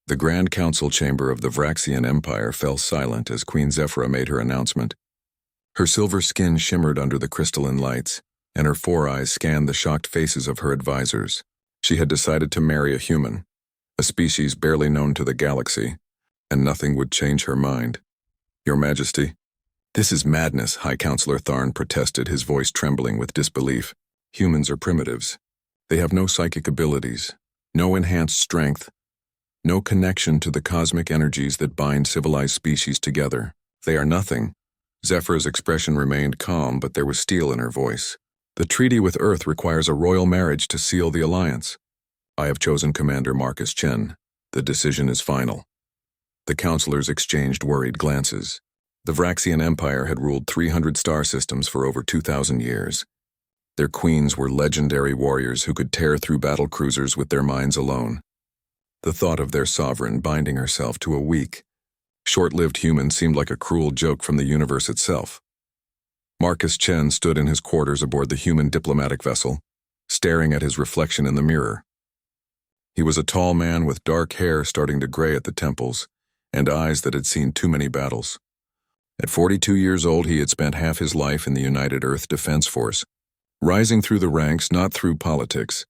The Grand Council chamber of the Vraxian Empire fell silent as Queen Zephyra made her announcement. Her silver skin shimmered under the crystalline lights, and her four eyes scanned the shocked faces of her advisors. She had decided to marry a human, a species barely known to the galaxy, and nothing would change her mind. Your Majesty. This is madness, High Counselor Tharn protested, his voice trembling with disbelief. Humans are primitives. They have no psychic abilities, no enhanced strength, no connection to the cosmic energies that bind civilized species together. They are nothing. Zephyra's expression remained calm, but there was steel in her voice. The treaty with Earth requires a royal marriage to seal the alliance. I have chosen Commander Marcus Chen. The decision is final. The counselors exchanged worried glances. The Vraxian Empire had ruled 300 star systems for over 2,000 years. Their queens were legendary warriors who could tear through battle cruisers with their minds alone. The thought of their sovereign binding herself to a weak, short-lived human seemed like a cruel joke from the universe itself. Marcus Chen stood in his quarters aboard the human diplomatic vessel, staring at his reflection in the mirror. He was a tall man with dark hair starting to gray at the temples, and eyes that had seen too many battles. At 42 years old, he had spent half his life in the United Earth Defense Force, rising through the ranks not through politics,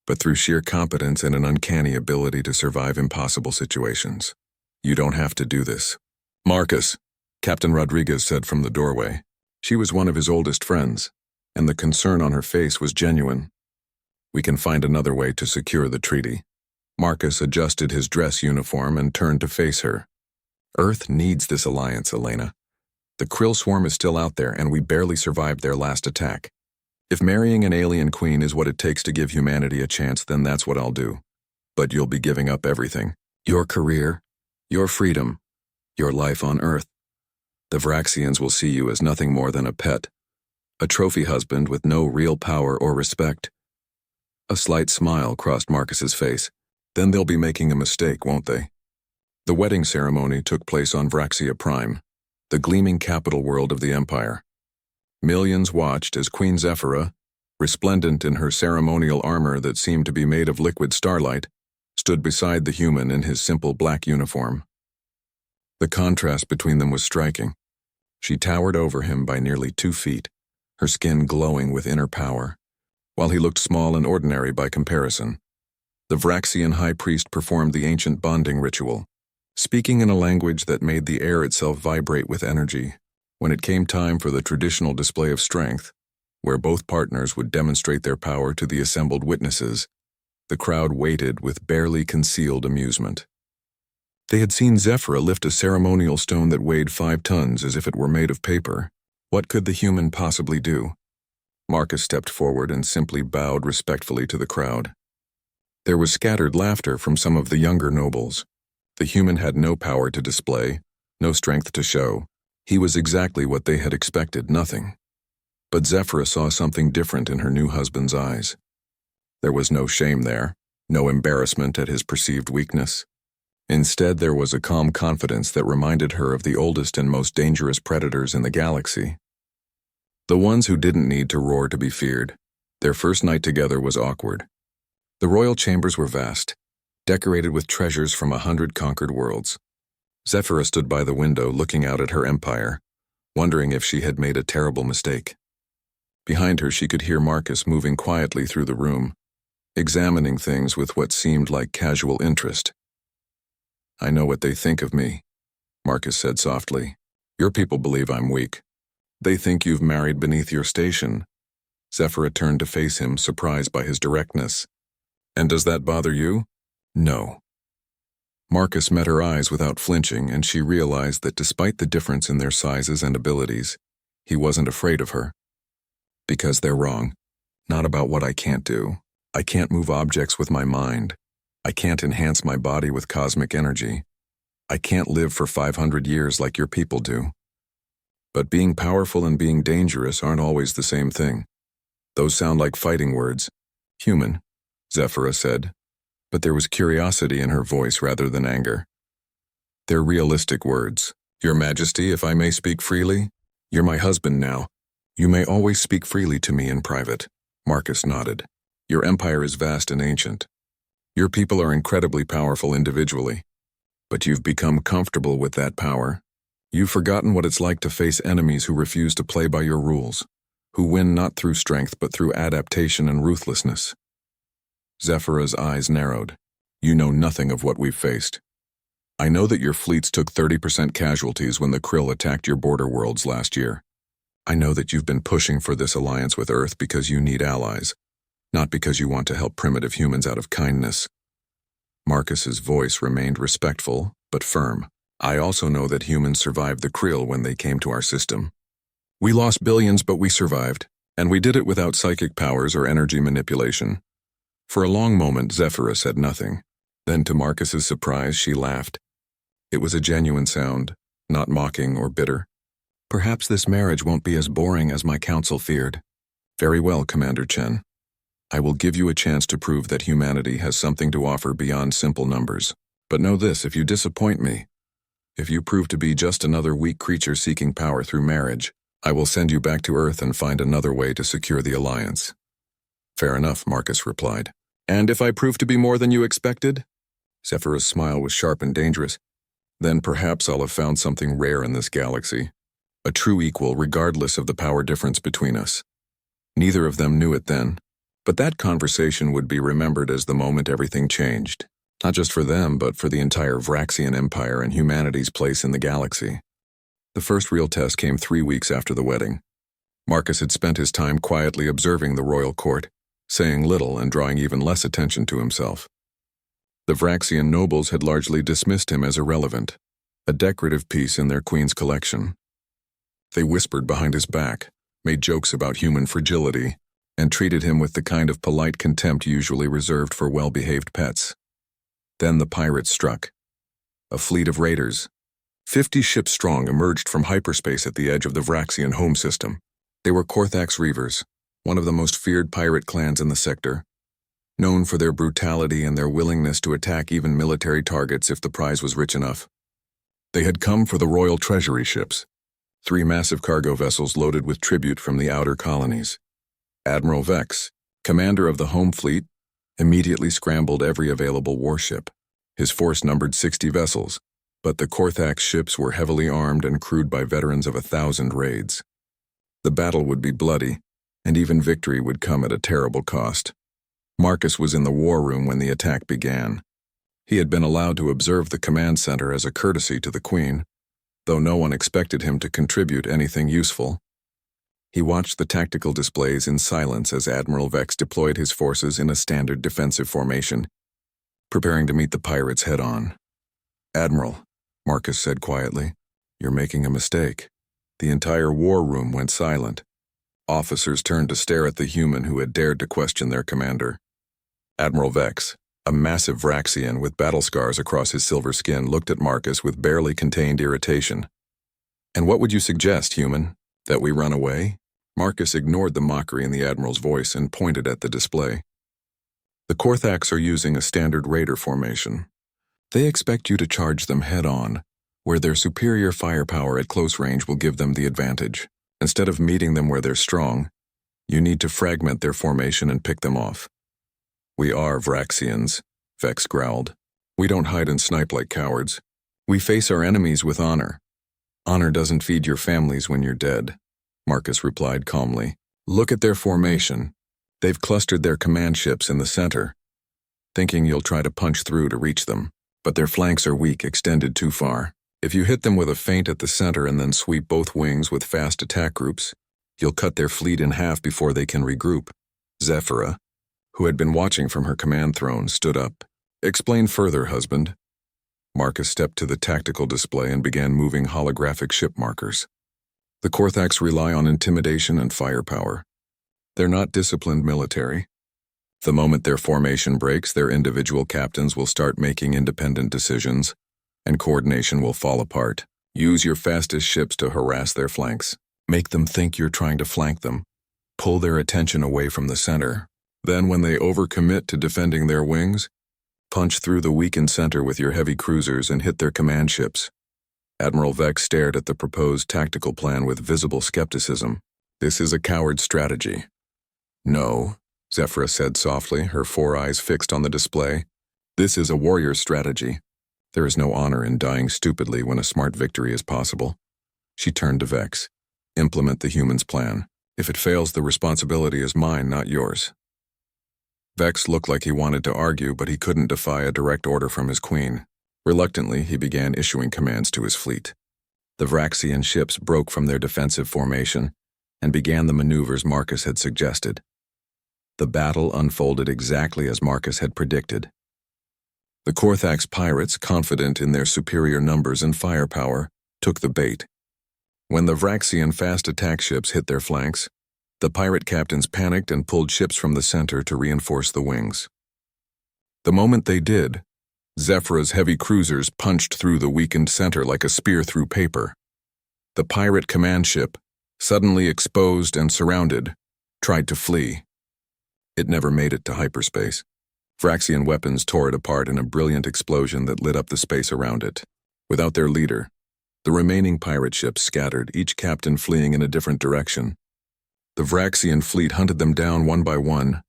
but through sheer competence and an uncanny ability to survive impossible situations. You don't have to do this. Marcus, Captain Rodriguez said from the doorway. She was one of his oldest friends, and the concern on her face was genuine. We can find another way to secure the treaty. Marcus adjusted his dress uniform and turned to face her. Earth needs this alliance, Elena. The Krill swarm is still out there, and we barely survived their last attack. If marrying an alien queen is what it takes to give humanity a chance, then that's what I'll do. But you'll be giving up everything. Your career, your freedom, your life on Earth. The Vraxians will see you as nothing more than a pet, a trophy husband with no real power or respect. A slight smile crossed Marcus's face. Then they'll be making a mistake, won't they? The wedding ceremony took place on Vraxia Prime, the gleaming capital world of the Empire. Millions watched as Queen Zephyra, resplendent in her ceremonial armor that seemed to be made of liquid starlight, stood beside the human in his simple black uniform. The contrast between them was striking. She towered over him by nearly 2 feet, her skin glowing with inner power, while he looked small and ordinary by comparison. The Vraxian high priest performed the ancient bonding ritual, speaking in a language that made the air itself vibrate with energy. When it came time for the traditional display of strength, where both partners would demonstrate their power to the assembled witnesses, the crowd waited with barely concealed amusement. They had seen Zephyra lift a ceremonial stone that weighed 5 tons as if it were made of paper. What could the human possibly do? Marcus stepped forward and simply bowed respectfully to the crowd. There was scattered laughter from some of the younger nobles. The human had no power to display, no strength to show. He was exactly what they had expected, nothing. But Zephyra saw something different in her new husband's eyes. There was no shame there, no embarrassment at his perceived weakness. Instead, there was a calm confidence that reminded her of the oldest and most dangerous predators in the galaxy. The ones who didn't need to roar to be feared. Their first night together was awkward. The royal chambers were vast, decorated with treasures from 100 conquered worlds. Zephyra stood by the window looking out at her empire, wondering if she had made a terrible mistake. Behind her, she could hear Marcus moving quietly through the room, examining things with what seemed like casual interest. I know what they think of me, Marcus said softly. Your people believe I'm weak. They think you've married beneath your station. Zephyra turned to face him, surprised by his directness. And does that bother you? No. Marcus met her eyes without flinching, and she realized that despite the difference in their sizes and abilities, he wasn't afraid of her. Because they're wrong. Not about what I can't do. I can't move objects with my mind. I can't enhance my body with cosmic energy. I can't live for 500 years like your people do. But being powerful and being dangerous aren't always the same thing. Those sound like fighting words. Human, Zephyra said, but there was curiosity in her voice rather than anger. They're realistic words. Your Majesty, if I may speak freely, you're my husband now. You may always speak freely to me in private. Marcus nodded. Your empire is vast and ancient. Your people are incredibly powerful individually, But you've become comfortable with that power. You've forgotten what it's like to face enemies who refuse to play by your rules, who win not through strength but through adaptation and ruthlessness. Zephyra's eyes narrowed. You know nothing of what we've faced. I know that your fleets took 30% casualties when the Krill attacked your border worlds last year. I know that you've been pushing for this alliance with Earth because you need allies, not because you want to help primitive humans out of kindness. Marcus's voice remained respectful, but firm. I also know that humans survived the Krill when they came to our system. We lost billions, but we survived, and we did it without psychic powers or energy manipulation. For a long moment, Zephyra said nothing. Then, to Marcus's surprise, she laughed. It was a genuine sound, not mocking or bitter. Perhaps this marriage won't be as boring as my council feared. Very well, Commander Chen. I will give you a chance to prove that humanity has something to offer beyond simple numbers. But know this, if you disappoint me, if you prove to be just another weak creature seeking power through marriage, I will send you back to Earth and find another way to secure the alliance. Fair enough, Marcus replied. And if I prove to be more than you expected? Zephyra's smile was sharp and dangerous. Then perhaps I'll have found something rare in this galaxy. A true equal regardless of the power difference between us. Neither of them knew it then, but that conversation would be remembered as the moment everything changed. Not just for them, but for the entire Vraxian Empire and humanity's place in the galaxy. The first real test came 3 weeks after the wedding. Marcus had spent his time quietly observing the royal court, saying little and drawing even less attention to himself. The Vraxian nobles had largely dismissed him as irrelevant, a decorative piece in their queen's collection. They whispered behind his back, made jokes about human fragility, and treated him with the kind of polite contempt usually reserved for well-behaved pets. Then the pirates struck. A fleet of raiders, 50 ships strong, emerged from hyperspace at the edge of the Vraxian home system. They were Korthax Reavers, one of the most feared pirate clans in the sector, known for their brutality and their willingness to attack even military targets if the prize was rich enough. They had come for the royal treasury ships, 3 massive cargo vessels loaded with tribute from the outer colonies. Admiral Vex, commander of the home fleet, immediately scrambled every available warship. His force numbered 60 vessels, but the Korthax ships were heavily armed and crewed by veterans of 1,000 raids. The battle would be bloody, and even victory would come at a terrible cost. Marcus was in the war room when the attack began. He had been allowed to observe the command center as a courtesy to the Queen, though no one expected him to contribute anything useful. He watched the tactical displays in silence as Admiral Vex deployed his forces in a standard defensive formation, preparing to meet the pirates head-on. Admiral, Marcus said quietly, you're making a mistake. The entire war room went silent. Officers turned to stare at the human who had dared to question their commander. Admiral Vex, a massive Vraxian with battle scars across his silver skin, looked at Marcus with barely contained irritation. And what would you suggest, human? That we run away? Marcus ignored the mockery in the Admiral's voice and pointed at the display. The Korthax are using a standard raider formation. They expect you to charge them head-on, where their superior firepower at close range will give them the advantage. Instead of meeting them where they're strong, you need to fragment their formation and pick them off. We are Vraxians, Vex growled. We don't hide and snipe like cowards. We face our enemies with honor. Honor doesn't feed your families when you're dead, Marcus replied calmly. Look at their formation. They've clustered their command ships in the center, thinking you'll try to punch through to reach them. But their flanks are weak, extended too far. If you hit them with a feint at the center and then sweep both wings with fast attack groups, you'll cut their fleet in half before they can regroup. Zephyra, who had been watching from her command throne, stood up. Explain further, husband. Marcus stepped to the tactical display and began moving holographic ship markers. The Korthax rely on intimidation and firepower. They're not disciplined military. The moment their formation breaks, their individual captains will start making independent decisions, and coordination will fall apart. Use your fastest ships to harass their flanks. Make them think you're trying to flank them. Pull their attention away from the center. Then, when they overcommit to defending their wings, punch through the weakened center with your heavy cruisers and hit their command ships. Admiral Vex stared at the proposed tactical plan with visible skepticism. This is a coward strategy. No, Zephyra said softly, her 4 eyes fixed on the display. This is a warrior strategy. There is no honor in dying stupidly when a smart victory is possible. She turned to Vex. Implement the human's plan. If it fails, the responsibility is mine, not yours. Vex looked like he wanted to argue, but he couldn't defy a direct order from his queen. Reluctantly, he began issuing commands to his fleet. The Vraxian ships broke from their defensive formation and began the maneuvers Marcus had suggested. The battle unfolded exactly as Marcus had predicted. The Korthax pirates, confident in their superior numbers and firepower, took the bait. When the Vraxian fast attack ships hit their flanks, the pirate captains panicked and pulled ships from the center to reinforce the wings. The moment they did, Zephyra's heavy cruisers punched through the weakened center like a spear through paper. The pirate command ship, suddenly exposed and surrounded, tried to flee. It never made it to hyperspace. Vraxian weapons tore it apart in a brilliant explosion that lit up the space around it. Without their leader, the remaining pirate ships scattered, each captain fleeing in a different direction. The Vraxian fleet hunted them down one by one.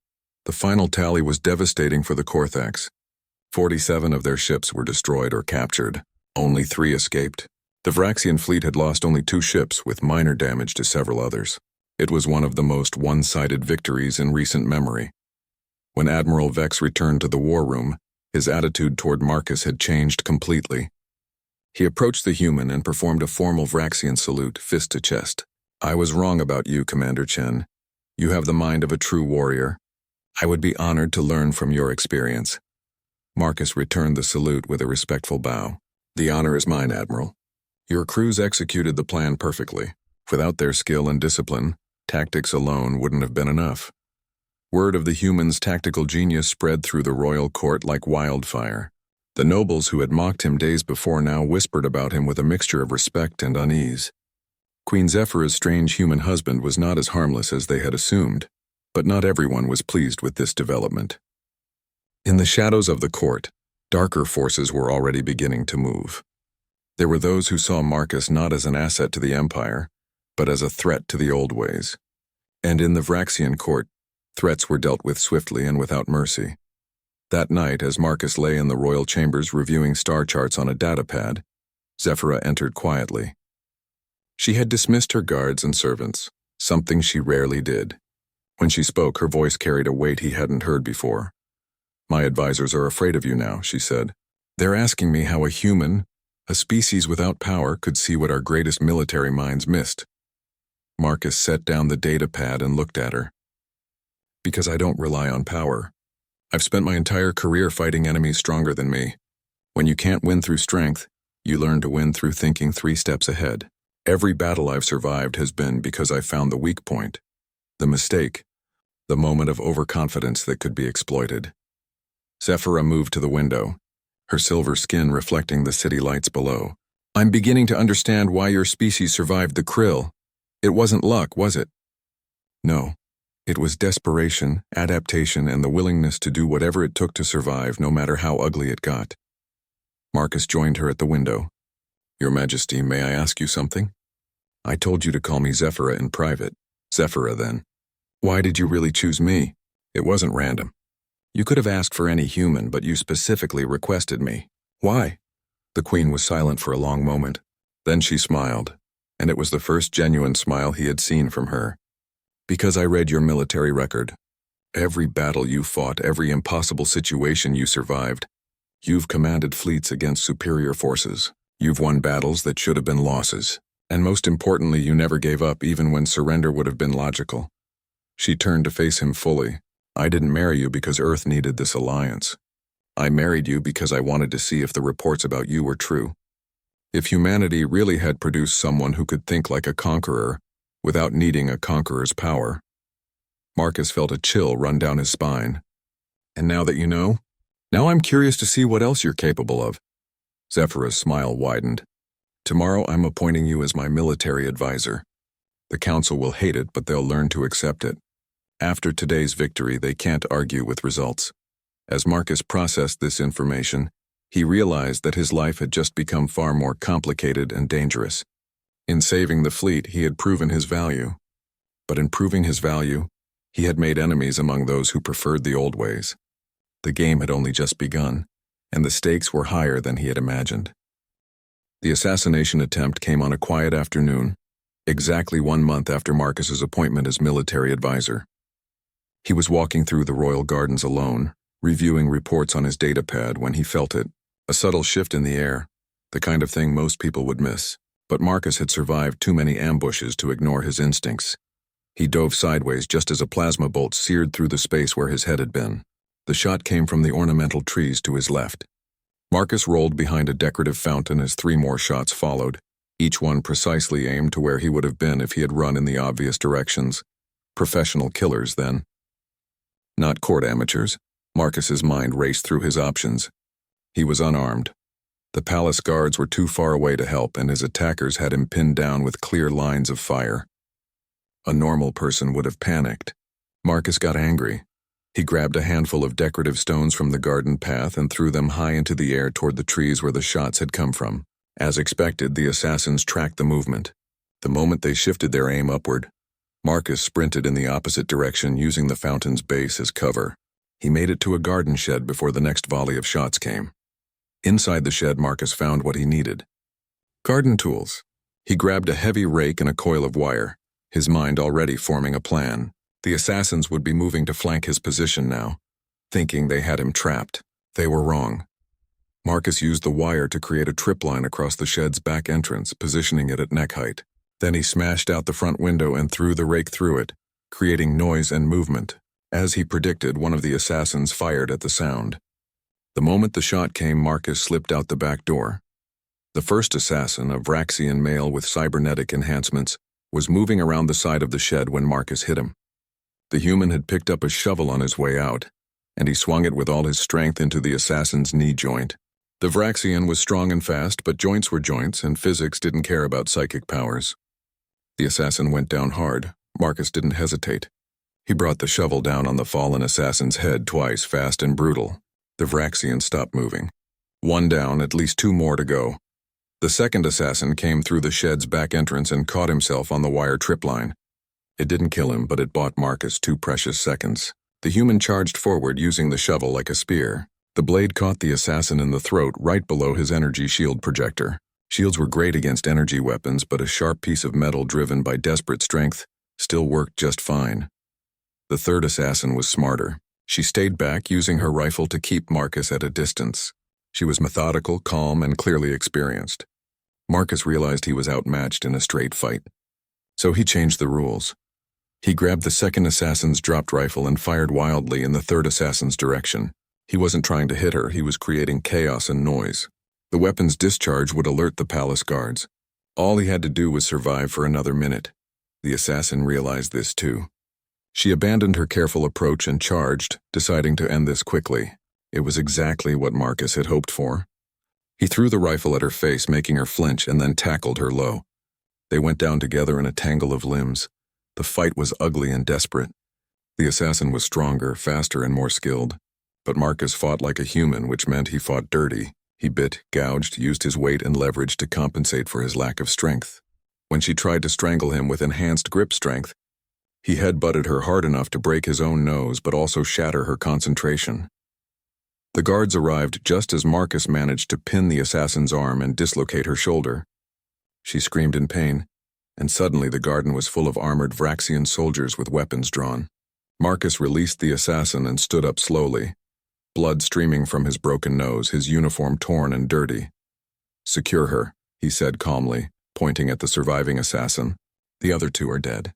The final tally was devastating for the Korthax. 47 of their ships were destroyed or captured. Only 3 escaped. The Vraxian fleet had lost only 2 ships, with minor damage to several others. It was one of the most one-sided victories in recent memory. When Admiral Vex returned to the war room, his attitude toward Marcus had changed completely. He approached the human and performed a formal Vraxian salute, fist to chest. "I was wrong about you, Commander Chen. You have the mind of a true warrior. I would be honored to learn from your experience." Marcus returned the salute with a respectful bow. "The honor is mine, Admiral. Your crews executed the plan perfectly. Without their skill and discipline, tactics alone wouldn't have been enough." Word of the human's tactical genius spread through the royal court like wildfire. The nobles who had mocked him days before now whispered about him with a mixture of respect and unease. Queen Zephyra's strange human husband was not as harmless as they had assumed, but not everyone was pleased with this development. In the shadows of the court, darker forces were already beginning to move. There were those who saw Marcus not as an asset to the Empire, but as a threat to the old ways. And in the Vraxian court, threats were dealt with swiftly and without mercy. That night, as Marcus lay in the royal chambers reviewing star charts on a datapad, Zephyra entered quietly. She had dismissed her guards and servants, something she rarely did. When she spoke, her voice carried a weight he hadn't heard before. "My advisors are afraid of you now," she said. "They're asking me how a human, a species without power, could see what our greatest military minds missed." Marcus set down the datapad and looked at her. "Because I don't rely on power. I've spent my entire career fighting enemies stronger than me. When you can't win through strength, you learn to win through thinking 3 steps ahead. Every battle I've survived has been because I found the weak point, the mistake, the moment of overconfidence that could be exploited." Zephyra moved to the window, her silver skin reflecting the city lights below. "I'm beginning to understand why your species survived the krill. It wasn't luck, was it?" "No. It was desperation, adaptation, and the willingness to do whatever it took to survive, no matter how ugly it got." Marcus joined her at the window. "Your Majesty, may I ask you something?" "I told you to call me Zephyra in private." "Zephyra, then. Why did you really choose me?" "It wasn't random. You could have asked for any human, but you specifically requested me." "Why?" The Queen was silent for a long moment. Then she smiled, and it was the first genuine smile he had seen from her. "Because I read your military record. Every battle you fought, every impossible situation you survived. You've commanded fleets against superior forces. You've won battles that should have been losses. And most importantly, you never gave up even when surrender would have been logical." She turned to face him fully. "I didn't marry you because Earth needed this alliance. I married you because I wanted to see if the reports about you were true. If humanity really had produced someone who could think like a conqueror without needing a conqueror's power." Marcus felt a chill run down his spine. "And now that you know, now I'm curious to see what else you're capable of." Zephyra's smile widened. "Tomorrow I'm appointing you as my military advisor. The council will hate it, but they'll learn to accept it. After today's victory, they can't argue with results." As Marcus processed this information, he realized that his life had just become far more complicated and dangerous. In saving the fleet, he had proven his value. But in proving his value, he had made enemies among those who preferred the old ways. The game had only just begun, and the stakes were higher than he had imagined. The assassination attempt came on a quiet afternoon, exactly 1 month after Marcus's appointment as military advisor. He was walking through the royal gardens alone, reviewing reports on his datapad when he felt it, a subtle shift in the air, the kind of thing most people would miss. But Marcus had survived too many ambushes to ignore his instincts. He dove sideways just as a plasma bolt seared through the space where his head had been. The shot came from the ornamental trees to his left. Marcus rolled behind a decorative fountain as 3 more shots followed, each one precisely aimed to where he would have been if he had run in the obvious directions. Professional killers, then. Not court amateurs. Marcus's mind raced through his options. He was unarmed. The palace guards were too far away to help, and his attackers had him pinned down with clear lines of fire. A normal person would have panicked. Marcus got angry. He grabbed a handful of decorative stones from the garden path and threw them high into the air toward the trees where the shots had come from. As expected, the assassins tracked the movement. The moment they shifted their aim upward, Marcus sprinted in the opposite direction using the fountain's base as cover. He made it to a garden shed before the next volley of shots came. Inside the shed, Marcus found what he needed. Garden tools. He grabbed a heavy rake and a coil of wire, his mind already forming a plan. The assassins would be moving to flank his position now, thinking they had him trapped. They were wrong. Marcus used the wire to create a tripline across the shed's back entrance, positioning it at neck height. Then he smashed out the front window and threw the rake through it, creating noise and movement. As he predicted, one of the assassins fired at the sound. The moment the shot came, Marcus slipped out the back door. The first assassin, a Vraxian male with cybernetic enhancements, was moving around the side of the shed when Marcus hit him. The human had picked up a shovel on his way out, and he swung it with all his strength into the assassin's knee joint. The Vraxian was strong and fast, but joints were joints, and physics didn't care about psychic powers. The assassin went down hard. Marcus didn't hesitate. He brought the shovel down on the fallen assassin's head twice, fast and brutal. The Vraxian stopped moving. 1 down, at least 2 more to go. The second assassin came through the shed's back entrance and caught himself on the wire tripline. It didn't kill him, but it bought Marcus 2 precious seconds. The human charged forward using the shovel like a spear. The blade caught the assassin in the throat right below his energy shield projector. Shields were great against energy weapons, but a sharp piece of metal driven by desperate strength still worked just fine. The third assassin was smarter. She stayed back, using her rifle to keep Marcus at a distance. She was methodical, calm, and clearly experienced. Marcus realized he was outmatched in a straight fight. So he changed the rules. He grabbed the second assassin's dropped rifle and fired wildly in the third assassin's direction. He wasn't trying to hit her, he was creating chaos and noise. The weapon's discharge would alert the palace guards. All he had to do was survive for another minute. The assassin realized this too. She abandoned her careful approach and charged, deciding to end this quickly. It was exactly what Marcus had hoped for. He threw the rifle at her face, making her flinch, and then tackled her low. They went down together in a tangle of limbs. The fight was ugly and desperate. The assassin was stronger, faster, and more skilled. But Marcus fought like a human, which meant he fought dirty. He bit, gouged, used his weight and leverage to compensate for his lack of strength. When she tried to strangle him with enhanced grip strength, he headbutted her hard enough to break his own nose but also shatter her concentration. The guards arrived just as Marcus managed to pin the assassin's arm and dislocate her shoulder. She screamed in pain, and suddenly the garden was full of armored Vraxian soldiers with weapons drawn. Marcus released the assassin and stood up slowly, blood streaming from his broken nose, his uniform torn and dirty. "Secure her," he said calmly, pointing at the surviving assassin. "The other 2 are dead.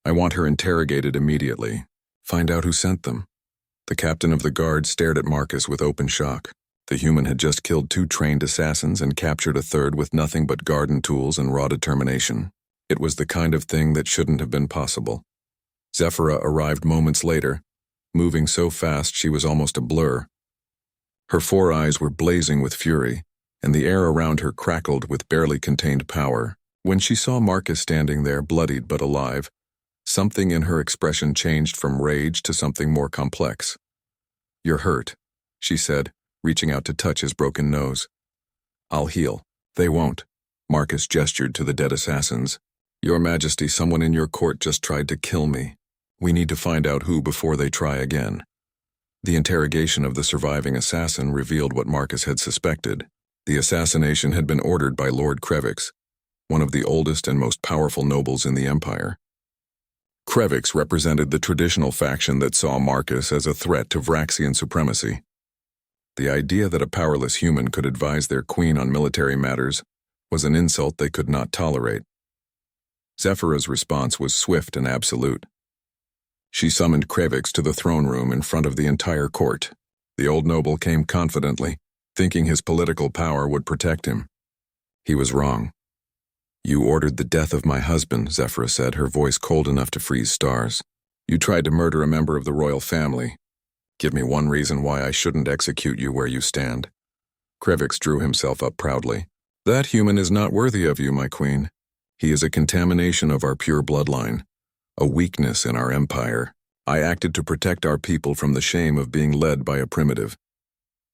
I want her interrogated immediately. Find out who sent them." The captain of the guard stared at Marcus with open shock. The human had just killed 2 trained assassins and captured a third with nothing but garden tools and raw determination. It was the kind of thing that shouldn't have been possible. Zephyra arrived moments later, moving so fast she was almost a blur. Her 4 eyes were blazing with fury, and the air around her crackled with barely contained power. When she saw Marcus standing there, bloodied but alive, something in her expression changed from rage to something more complex. "You're hurt," she said, reaching out to touch his broken nose. "I'll heal." "They won't." Marcus gestured to the dead assassins. "Your Majesty, someone in your court just tried to kill me. We need to find out who before they try again." The interrogation of the surviving assassin revealed what Marcus had suspected. The assassination had been ordered by Lord Krevix, one of the oldest and most powerful nobles in the Empire. Krevix represented the traditional faction that saw Marcus as a threat to Vraxian supremacy. The idea that a powerless human could advise their queen on military matters was an insult they could not tolerate. Zephyra's response was swift and absolute. She summoned Krevix to the throne room in front of the entire court. The old noble came confidently, thinking his political power would protect him. He was wrong. "You ordered the death of my husband," Zephyra said, her voice cold enough to freeze stars. "You tried to murder a member of the royal family. Give me one reason why I shouldn't execute you where you stand." Krevix drew himself up proudly. "That human is not worthy of you, my queen. He is a contamination of our pure bloodline, a weakness in our empire. I acted to protect our people from the shame of being led by a primitive."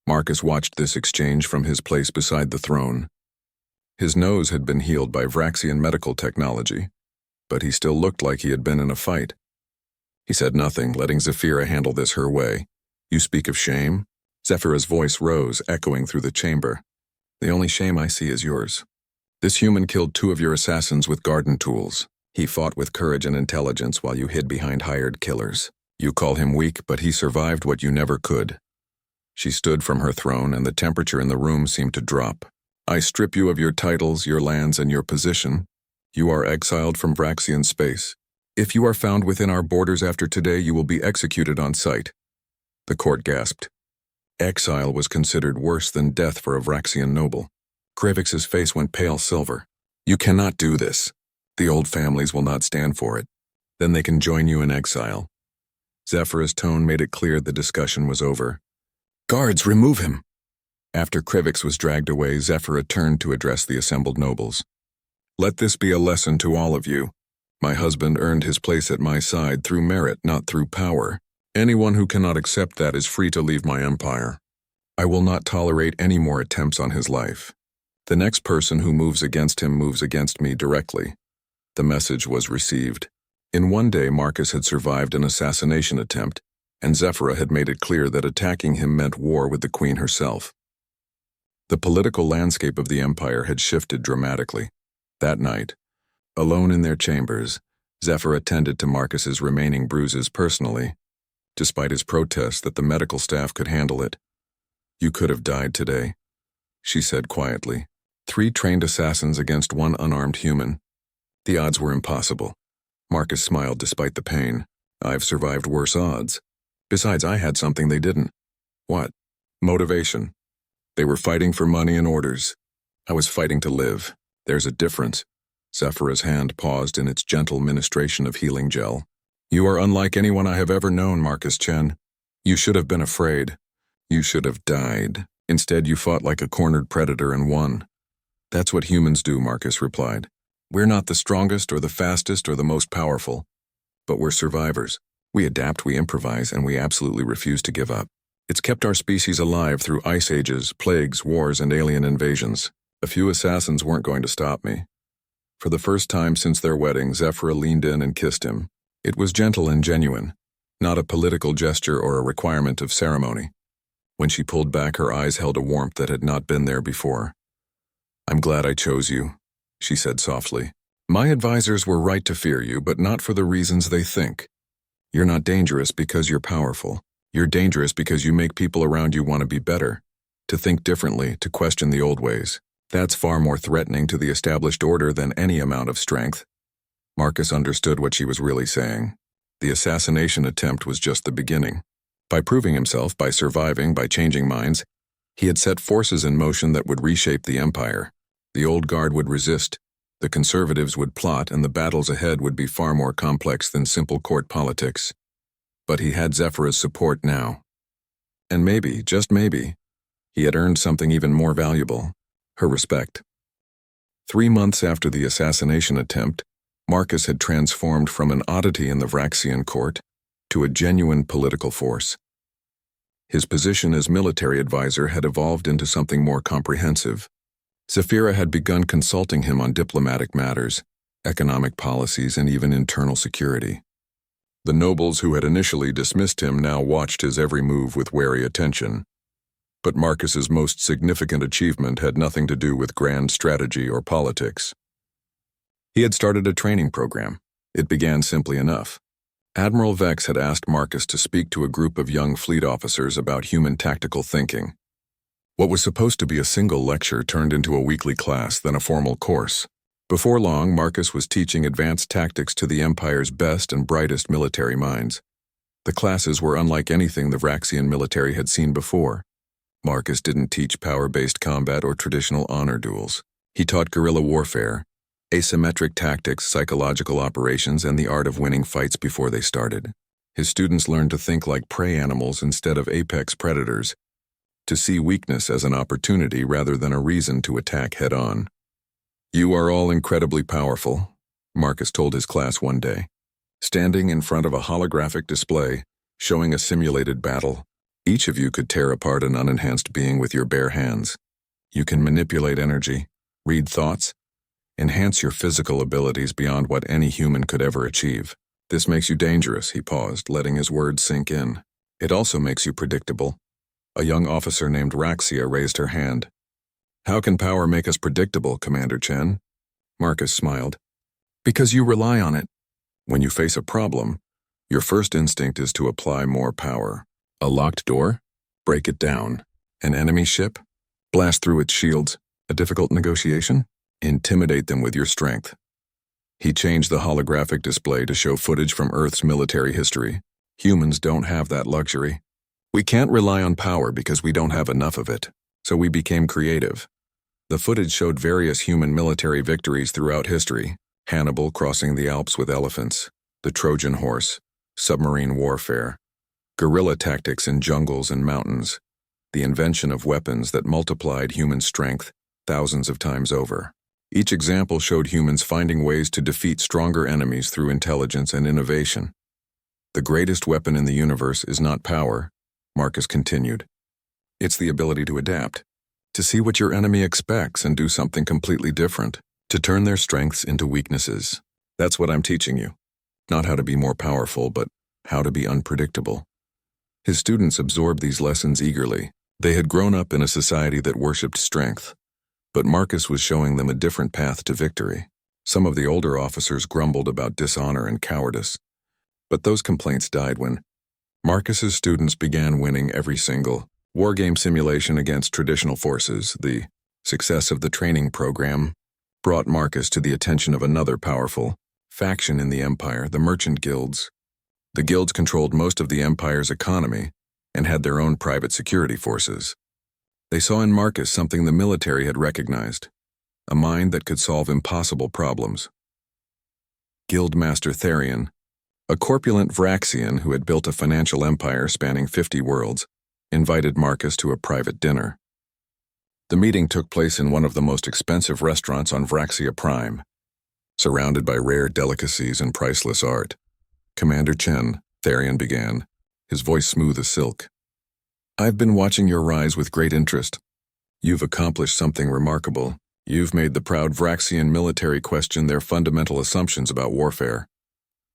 Marcus watched this exchange from his place beside the throne. His nose had been healed by Vraxian medical technology, but he still looked like he had been in a fight. He said nothing, letting Zephyra handle this her way. "You speak of shame?" Zephyra's voice rose, echoing through the chamber. "The only shame I see is yours. This human killed 2 of your assassins with garden tools. He fought with courage and intelligence while you hid behind hired killers. You call him weak, but he survived what you never could." She stood from her throne, and the temperature in the room seemed to drop. "I strip you of your titles, your lands, and your position. You are exiled from Vraxian space. If you are found within our borders after today, you will be executed on sight." The court gasped. Exile was considered worse than death for a Vraxian noble. Krevix's face went pale silver. "You cannot do this. The old families will not stand for it. Then they can join you in exile." Zephyra's tone made it clear the discussion was over. "Guards, remove him!" After Krevix was dragged away, Zephyra turned to address the assembled nobles. "Let this be a lesson to all of you. My husband earned his place at my side through merit, not through power. Anyone who cannot accept that is free to leave my empire. I will not tolerate any more attempts on his life. The next person who moves against him moves against me directly." The message was received. In one day, Marcus had survived an assassination attempt, and Zephyra had made it clear that attacking him meant war with the queen herself. The political landscape of the empire had shifted dramatically. That night, alone in their chambers, Zephyra tended to Marcus's remaining bruises personally, despite his protest that the medical staff could handle it. "You could have died today," she said quietly. 3 trained assassins against 1 unarmed human. The odds were impossible. Marcus smiled despite the pain. "I've survived worse odds. Besides, I had something they didn't." "What?" "Motivation. They were fighting for money and orders. I was fighting to live. There's a difference." Zephyra's hand paused in its gentle ministration of healing gel. "You are unlike anyone I have ever known, Marcus Chen. You should have been afraid. You should have died. Instead, you fought like a cornered predator and won." "That's what humans do," Marcus replied. "We're not the strongest or the fastest or the most powerful, but we're survivors. We adapt, we improvise, and we absolutely refuse to give up. It's kept our species alive through ice ages, plagues, wars, and alien invasions. A few assassins weren't going to stop me." For the first time since their wedding, Zephyra leaned in and kissed him. It was gentle and genuine, not a political gesture or a requirement of ceremony. When she pulled back, her eyes held a warmth that had not been there before. "I'm glad I chose you," she said softly. "My advisors were right to fear you, but not for the reasons they think. You're not dangerous because you're powerful. You're dangerous because you make people around you want to be better, to think differently, to question the old ways. That's far more threatening to the established order than any amount of strength." Marcus understood what she was really saying. The assassination attempt was just the beginning. By proving himself, by surviving, by changing minds, he had set forces in motion that would reshape the empire. The old guard would resist, the conservatives would plot, and the battles ahead would be far more complex than simple court politics. But he had Zephyra's support now. And maybe, just maybe, he had earned something even more valuable: her respect. 3 months after the assassination attempt, Marcus had transformed from an oddity in the Vraxian court to a genuine political force. His position as military advisor had evolved into something more comprehensive. Zephyra had begun consulting him on diplomatic matters, economic policies, and even internal security. The nobles who had initially dismissed him now watched his every move with wary attention. But Marcus's most significant achievement had nothing to do with grand strategy or politics. He had started a training program. It began simply enough. Admiral Vex had asked Marcus to speak to a group of young fleet officers about human tactical thinking. What was supposed to be a single lecture turned into a weekly class, then a formal course. Before long, Marcus was teaching advanced tactics to the Empire's best and brightest military minds. The classes were unlike anything the Vraxian military had seen before. Marcus didn't teach power-based combat or traditional honor duels. He taught guerrilla warfare, asymmetric tactics, psychological operations, and the art of winning fights before they started. His students learned to think like prey animals instead of apex predators, to see weakness as an opportunity rather than a reason to attack head-on. "You are all incredibly powerful," Marcus told his class one day. Standing in front of a holographic display, showing a simulated battle, each of you could tear apart an unenhanced being with your bare hands. You can manipulate energy, read thoughts, enhance your physical abilities beyond what any human could ever achieve. This makes you dangerous, he paused, letting his words sink in. It also makes you predictable. A young officer named Raxia raised her hand. "How can power make us predictable, Commander Chen?" Marcus smiled. "Because you rely on it. When you face a problem, your first instinct is to apply more power. A locked door? Break it down. An enemy ship? Blast through its shields. A difficult negotiation? Intimidate them with your strength." He changed the holographic display to show footage from Earth's military history. Humans don't have that luxury. We can't rely on power because we don't have enough of it, so we became creative. The footage showed various human military victories throughout history: Hannibal crossing the Alps with elephants, the Trojan horse, submarine warfare, guerrilla tactics in jungles and mountains, the invention of weapons that multiplied human strength thousands of times over. Each example showed humans finding ways to defeat stronger enemies through intelligence and innovation. "The greatest weapon in the universe is not power," Marcus continued. "It's the ability to adapt, to see what your enemy expects and do something completely different, to turn their strengths into weaknesses. That's what I'm teaching you. Not how to be more powerful, but how to be unpredictable." His students absorbed these lessons eagerly. They had grown up in a society that worshipped strength, but Marcus was showing them a different path to victory. Some of the older officers grumbled about dishonor and cowardice, but those complaints died when Marcus's students began winning every single wargame simulation against traditional forces. The success of the training program brought Marcus to the attention of another powerful faction in the Empire, the merchant guilds. The guilds controlled most of the Empire's economy and had their own private security forces. They saw in Marcus something the military had recognized: a mind that could solve impossible problems. Guildmaster Therian, a corpulent Vraxian who had built a financial empire spanning 50 worlds, invited Marcus to a private dinner. The meeting took place in one of the most expensive restaurants on Vraxia Prime, surrounded by rare delicacies and priceless art. "Commander Chen," Therian began, his voice smooth as silk, "I've been watching your rise with great interest. You've accomplished something remarkable. You've made the proud Vraxian military question their fundamental assumptions about warfare."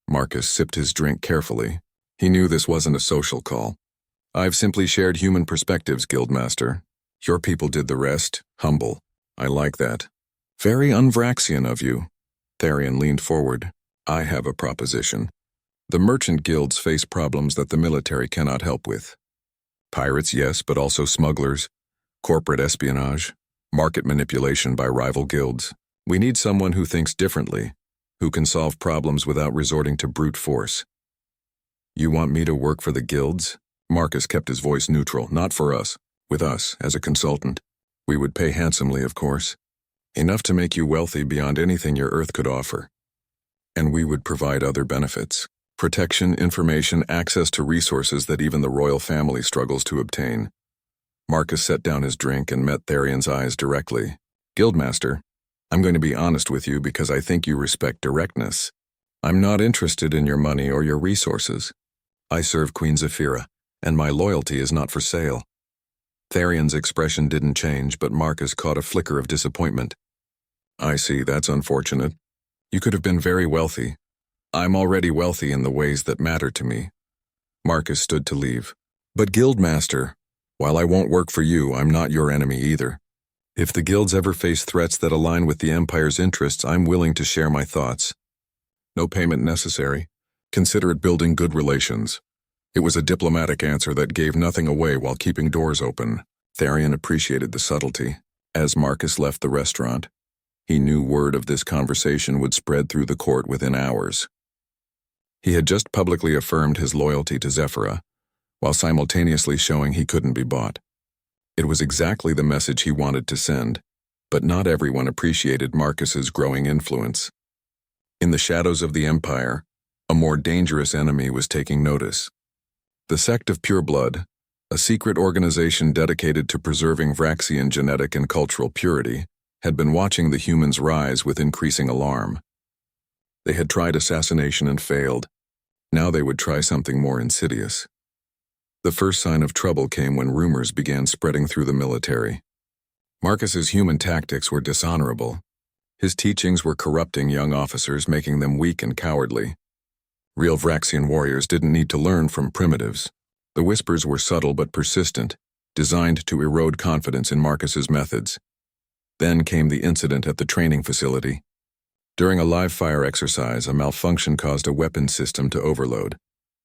Marcus sipped his drink carefully. He knew this wasn't a social call. "I've simply shared human perspectives, Guildmaster. Your people did the rest. Humble. I like that. Very un-Vraxian of you." Therian leaned forward. "I have a proposition. The merchant guilds face problems that the military cannot help with. Pirates, yes, but also smugglers, corporate espionage, market manipulation by rival guilds. We need someone who thinks differently, who can solve problems without resorting to brute force." "You want me to work for the guilds?" Marcus kept his voice neutral. "Not for us. With us, as a consultant. We would pay handsomely, of course. Enough to make you wealthy beyond anything your Earth could offer. And we would provide other benefits. Protection, information, access to resources that even the royal family struggles to obtain." Marcus set down his drink and met Therian's eyes directly. "Guildmaster, I'm going to be honest with you because I think you respect directness. I'm not interested in your money or your resources. I serve Queen Zephyra, and my loyalty is not for sale." Therian's expression didn't change, but Marcus caught a flicker of disappointment. "I see, that's unfortunate. You could have been very wealthy. I'm already wealthy in the ways that matter to me. Marcus stood to leave. But Guildmaster, while I won't work for you, I'm not your enemy either. If the guilds ever face threats that align with the Empire's interests, I'm willing to share my thoughts. No payment necessary. Consider it building good relations. It was a diplomatic answer that gave nothing away while keeping doors open. Tharian appreciated the subtlety. As Marcus left the restaurant, he knew word of this conversation would spread through the court within hours. He had just publicly affirmed his loyalty to Zephyra, while simultaneously showing he couldn't be bought. It was exactly the message he wanted to send, but not everyone appreciated Marcus's growing influence. In the shadows of the Empire, a more dangerous enemy was taking notice. The Sect of Pureblood, a secret organization dedicated to preserving Vraxian genetic and cultural purity, had been watching the humans rise with increasing alarm. They had tried assassination and failed. Now they would try something more insidious. The first sign of trouble came when rumors began spreading through the military. Marcus's human tactics were dishonorable. His teachings were corrupting young officers, making them weak and cowardly. Real Vraxian warriors didn't need to learn from primitives. The whispers were subtle but persistent, designed to erode confidence in Marcus's methods. Then came the incident at the training facility. During a live-fire exercise, a malfunction caused a weapon system to overload,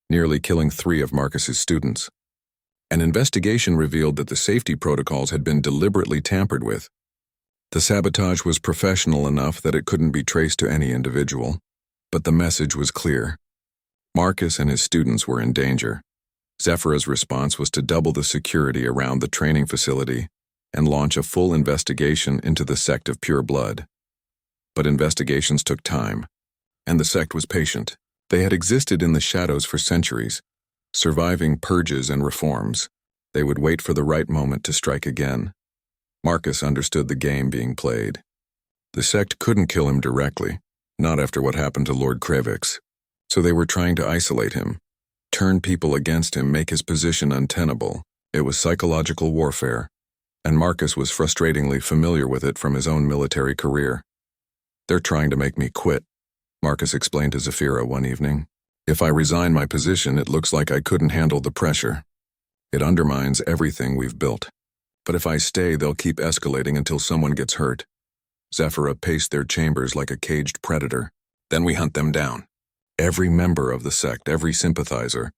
nearly killing 3 of Marcus's students. An investigation revealed that the safety protocols had been deliberately tampered with. The sabotage was professional enough that it couldn't be traced to any individual, but the message was clear. Marcus and his students were in danger. Zephyra's response was to double the security around the training facility and launch a full investigation into the Sect of Pureblood. But investigations took time, and the sect was patient. They had existed in the shadows for centuries, surviving purges and reforms. They would wait for the right moment to strike again. Marcus understood the game being played. The sect couldn't kill him directly, not after what happened to Lord Kravix. So they were trying to isolate him, turn people against him, make his position untenable. It was psychological warfare, and Marcus was frustratingly familiar with it from his own military career. "They're trying to make me quit," Marcus explained to Zephyra one evening. "If I resign my position, it looks like I couldn't handle the pressure. It undermines everything we've built. But if I stay, they'll keep escalating until someone gets hurt." Zephyra paced their chambers like a caged predator. "Then we hunt them down. Every member of the sect, every sympathizer.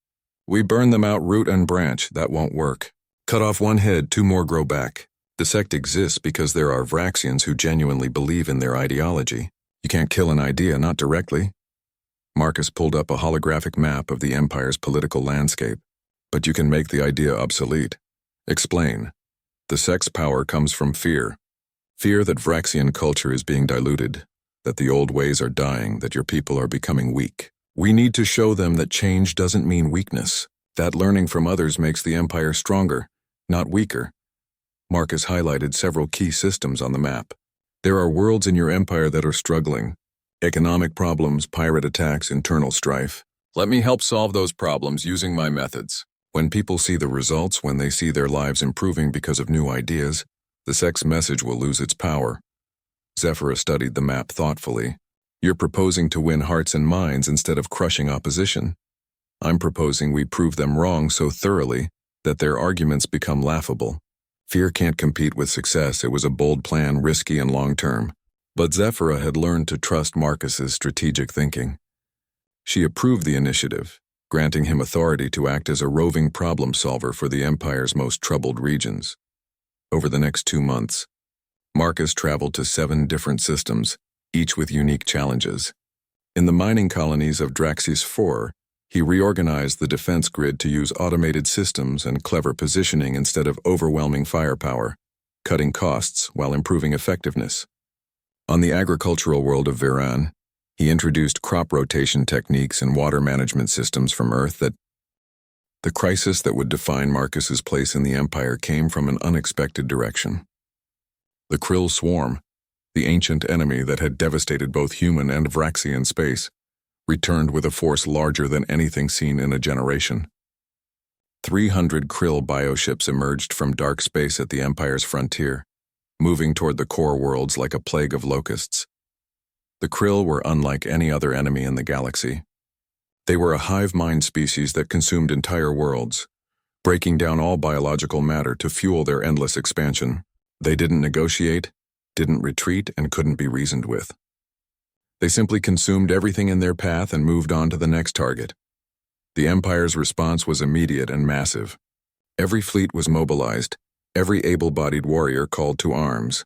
We burn them out root and branch. That won't work. Cut off one head, 2 more grow back. The sect exists because there are Vraxians who genuinely believe in their ideology. You can't kill an idea, not directly." Marcus pulled up a holographic map of the Empire's political landscape. "But you can make the idea obsolete. Explain. The sect's power comes from fear. Fear that Vraxian culture is being diluted, that the old ways are dying, that your people are becoming weak. We need to show them that change doesn't mean weakness, that learning from others makes the Empire stronger, not weaker." Marcus highlighted several key systems on the map. "There are worlds in your empire that are struggling. Economic problems, pirate attacks, internal strife. Let me help solve those problems using my methods. When people see the results, when they see their lives improving because of new ideas, the sect's message will lose its power." Zephyra studied the map thoughtfully. "You're proposing to win hearts and minds instead of crushing opposition. I'm proposing we prove them wrong so thoroughly that their arguments become laughable. Fear can't compete with success. It was a bold plan, risky and long-term." But Zephyra had learned to trust Marcus's strategic thinking. She approved the initiative, granting him authority to act as a roving problem solver for the Empire's most troubled regions. Over the next 2 months, Marcus traveled to 7 different systems, each with unique challenges. In the mining colonies of Draxis IV, he reorganized the defense grid to use automated systems and clever positioning instead of overwhelming firepower, cutting costs while improving effectiveness. On the agricultural world of Viran, he introduced crop rotation techniques and water management systems from Earth that... The crisis that would define Marcus's place in the Empire came from an unexpected direction. The Krill swarm, the ancient enemy that had devastated both human and Vraxian space, returned with a force larger than anything seen in a generation. 300 Krill bioships emerged from dark space at the Empire's frontier, moving toward the core worlds like a plague of locusts. The krill were unlike any other enemy in the galaxy. They were a hive mind species that consumed entire worlds, breaking down all biological matter to fuel their endless expansion. They didn't negotiate, didn't retreat, and couldn't be reasoned with. They simply consumed everything in their path and moved on to the next target. The Empire's response was immediate and massive. Every fleet was mobilized, every able-bodied warrior called to arms.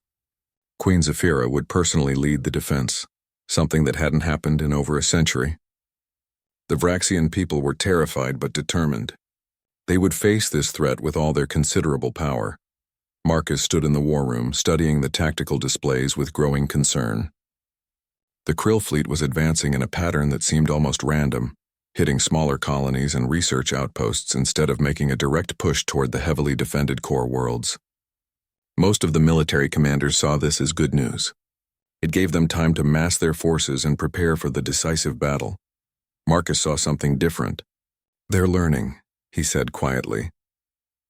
Queen Zephyra would personally lead the defense, something that hadn't happened in over a century. The Vraxian people were terrified but determined. They would face this threat with all their considerable power. Marcus stood in the war room, studying the tactical displays with growing concern. The krill fleet was advancing in a pattern that seemed almost random, hitting smaller colonies and research outposts instead of making a direct push toward the heavily defended core worlds. Most of the military commanders saw this as good news. It gave them time to mass their forces and prepare for the decisive battle. Marcus saw something different. "They're learning," he said quietly.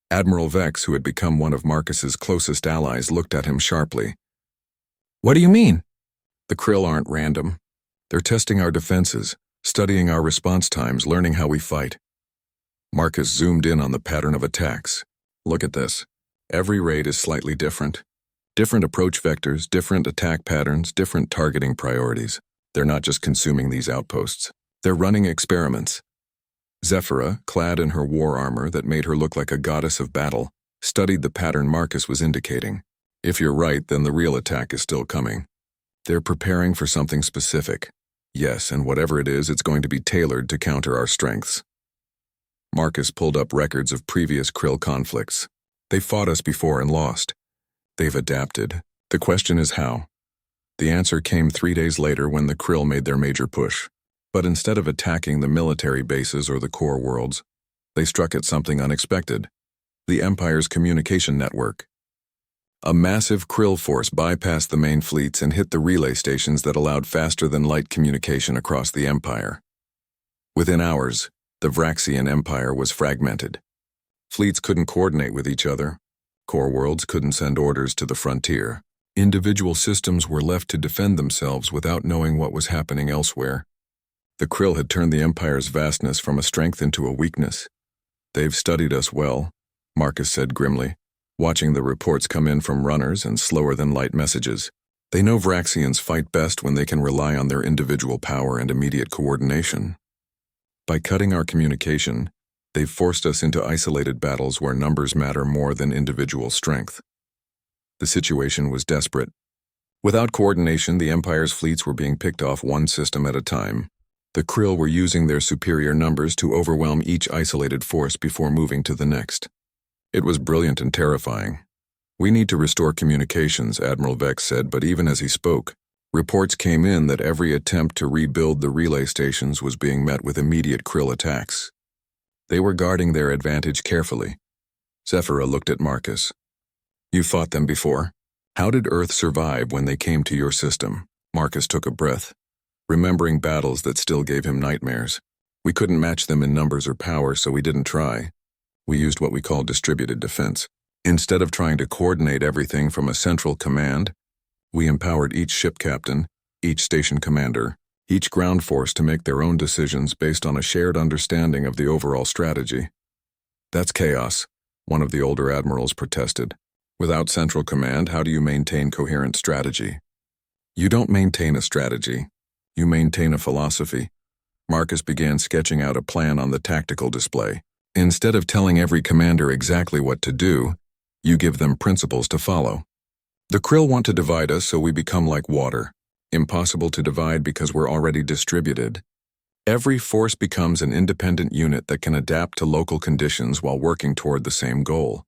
Admiral Vex, who had become one of Marcus's closest allies, looked at him sharply. "What do you mean?" "The krill aren't random. They're testing our defenses, studying our response times, learning how we fight." Marcus zoomed in on the pattern of attacks. "Look at this. Every raid is slightly different. Different approach vectors, different attack patterns, different targeting priorities. They're not just consuming these outposts. They're running experiments." Zephyra, clad in her war armor that made her look like a goddess of battle, studied the pattern Marcus was indicating. "If you're right, then the real attack is still coming. They're preparing for something specific. Yes, and whatever it is, it's going to be tailored to counter our strengths." Marcus pulled up records of previous krill conflicts. "They fought us before and lost. They've adapted. The question is how." The answer came 3 days later when the krill made their major push. But instead of attacking the military bases or the core worlds, they struck at something unexpected: the Empire's communication network. A massive krill force bypassed the main fleets and hit the relay stations that allowed faster-than-light communication across the Empire. Within hours, the Vraxian Empire was fragmented. Fleets couldn't coordinate with each other. Core worlds couldn't send orders to the frontier. Individual systems were left to defend themselves without knowing what was happening elsewhere. The krill had turned the Empire's vastness from a strength into a weakness. "They've studied us well," Marcus said grimly, watching the reports come in from runners and slower-than-light messages. "They know Vraxians fight best when they can rely on their individual power and immediate coordination. By cutting our communication, they've forced us into isolated battles where numbers matter more than individual strength." The situation was desperate. Without coordination, the Empire's fleets were being picked off one system at a time. The krill were using their superior numbers to overwhelm each isolated force before moving to the next. It was brilliant and terrifying. "We need to restore communications," Admiral Vex said, but even as he spoke, reports came in that every attempt to rebuild the relay stations was being met with immediate krill attacks. They were guarding their advantage carefully. Zephyra looked at Marcus. "You fought them before. How did Earth survive when they came to your system?" Marcus took a breath, remembering battles that still gave him nightmares. "We couldn't match them in numbers or power, so we didn't try. We used what we call distributed defense. Instead of trying to coordinate everything from a central command, we empowered each ship captain, each station commander, each ground force to make their own decisions based on a shared understanding of the overall strategy." "That's chaos," one of the older admirals protested. "Without central command, how do you maintain coherent strategy?" "You don't maintain a strategy. You maintain a philosophy." Marcus began sketching out a plan on the tactical display. "Instead of telling every commander exactly what to do, you give them principles to follow. The krill want to divide us so we become like water. Impossible to divide because we're already distributed. Every force becomes an independent unit that can adapt to local conditions while working toward the same goal."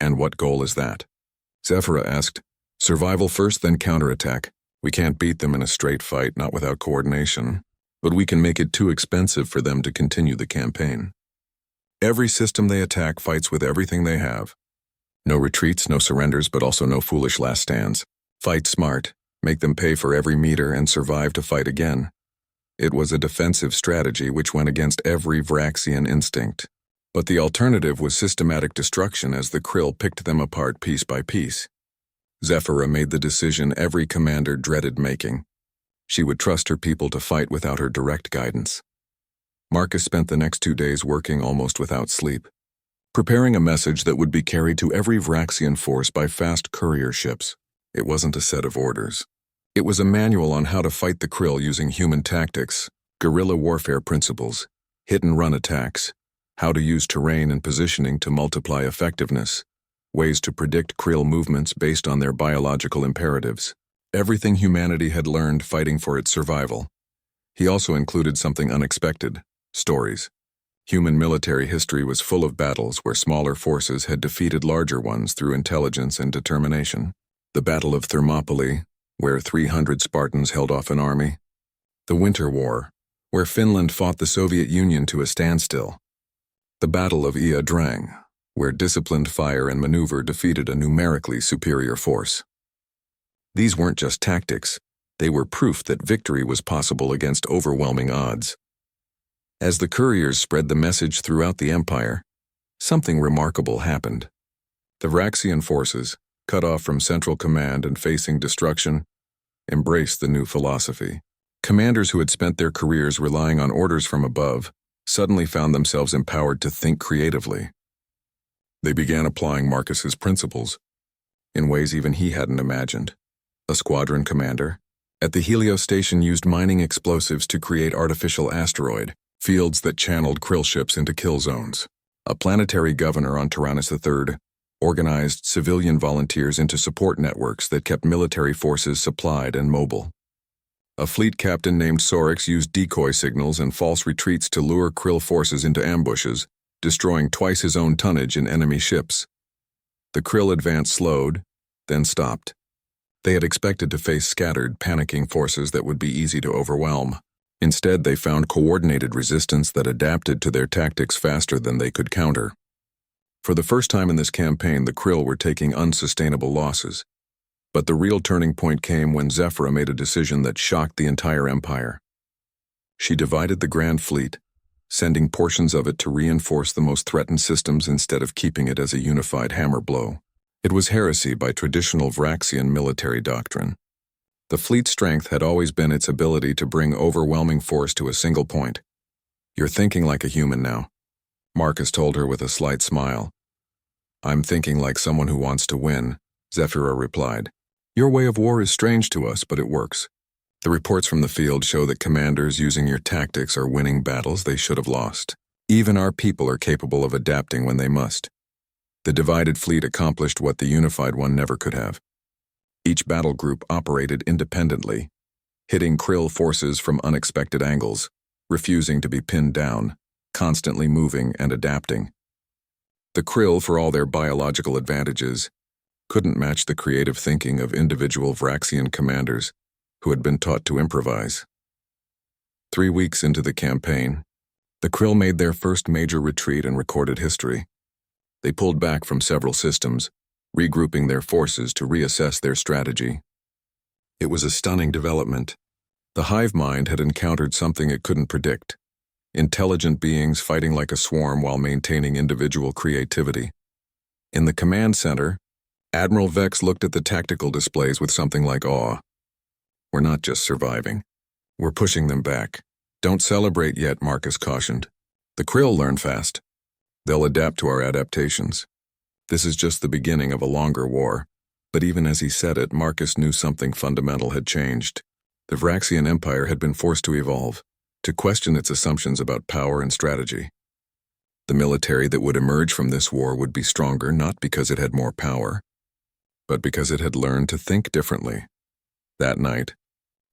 "And what goal is that?" Zephyra asked. "Survival first, then counterattack. We can't beat them in a straight fight, not without coordination, but we can make it too expensive for them to continue the campaign. Every system they attack fights with everything they have. No retreats, no surrenders, but also no foolish last stands. Fight smart, make them pay for every meter, and survive to fight again." It was a defensive strategy which went against every Vraxian instinct. But the alternative was systematic destruction as the krill picked them apart piece by piece. Zephyra made the decision every commander dreaded making. She would trust her people to fight without her direct guidance. Marcus spent the next 2 days working almost without sleep, preparing a message that would be carried to every Vraxian force by fast courier ships. It wasn't a set of orders. It was a manual on how to fight the Krill using human tactics, guerrilla warfare principles, hit-and-run attacks, how to use terrain and positioning to multiply effectiveness, ways to predict Krill movements based on their biological imperatives. Everything humanity had learned fighting for its survival. He also included something unexpected: stories. Human military history was full of battles where smaller forces had defeated larger ones through intelligence and determination. The Battle of Thermopylae, where 300 Spartans held off an army. The Winter War, where Finland fought the Soviet Union to a standstill. The Battle of Ia Drang, where disciplined fire and maneuver defeated a numerically superior force. These weren't just tactics, they were proof that victory was possible against overwhelming odds. As the couriers spread the message throughout the empire, something remarkable happened. The Vraxian forces, cut off from central command and facing destruction, embraced the new philosophy. Commanders who had spent their careers relying on orders from above suddenly found themselves empowered to think creatively. They began applying Marcus's principles in ways even he hadn't imagined. A squadron commander at the Helios station used mining explosives to create artificial asteroid fields that channeled Krill ships into kill zones. A planetary governor on Tyrannus III organized civilian volunteers into support networks that kept military forces supplied and mobile. A fleet captain named Sorix used decoy signals and false retreats to lure Krill forces into ambushes, destroying twice his own tonnage in enemy ships. The Krill advance slowed, then stopped. They had expected to face scattered, panicking forces that would be easy to overwhelm. Instead, they found coordinated resistance that adapted to their tactics faster than they could counter. For the first time in this campaign, the Krill were taking unsustainable losses. But the real turning point came when Zephyra made a decision that shocked the entire empire. She divided the Grand Fleet, sending portions of it to reinforce the most threatened systems instead of keeping it as a unified hammer blow. It was heresy by traditional Vraxian military doctrine. The fleet's strength had always been its ability to bring overwhelming force to a single point. "You're thinking like a human now," Marcus told her with a slight smile. "I'm thinking like someone who wants to win," Zephyra replied. "Your way of war is strange to us, but it works. The reports from the field show that commanders using your tactics are winning battles they should have lost. Even our people are capable of adapting when they must." The divided fleet accomplished what the unified one never could have. Each battle group operated independently, hitting Krill forces from unexpected angles, refusing to be pinned down, constantly moving and adapting. The Krill, for all their biological advantages, couldn't match the creative thinking of individual Vraxian commanders who had been taught to improvise. 3 weeks into the campaign, the Krill made their first major retreat in recorded history. They pulled back from several systems, regrouping their forces to reassess their strategy. It was a stunning development. The hive mind had encountered something it couldn't predict: intelligent beings fighting like a swarm while maintaining individual creativity. In the command center, Admiral Vex looked at the tactical displays with something like awe. "We're not just surviving. We're pushing them back." "Don't celebrate yet," Marcus cautioned. "The Krill learn fast. They'll adapt to our adaptations. This is just the beginning of a longer war." But even as he said it, Marcus knew something fundamental had changed. The Vraxian Empire had been forced to evolve, to question its assumptions about power and strategy. The military that would emerge from this war would be stronger not because it had more power, but because it had learned to think differently. That night,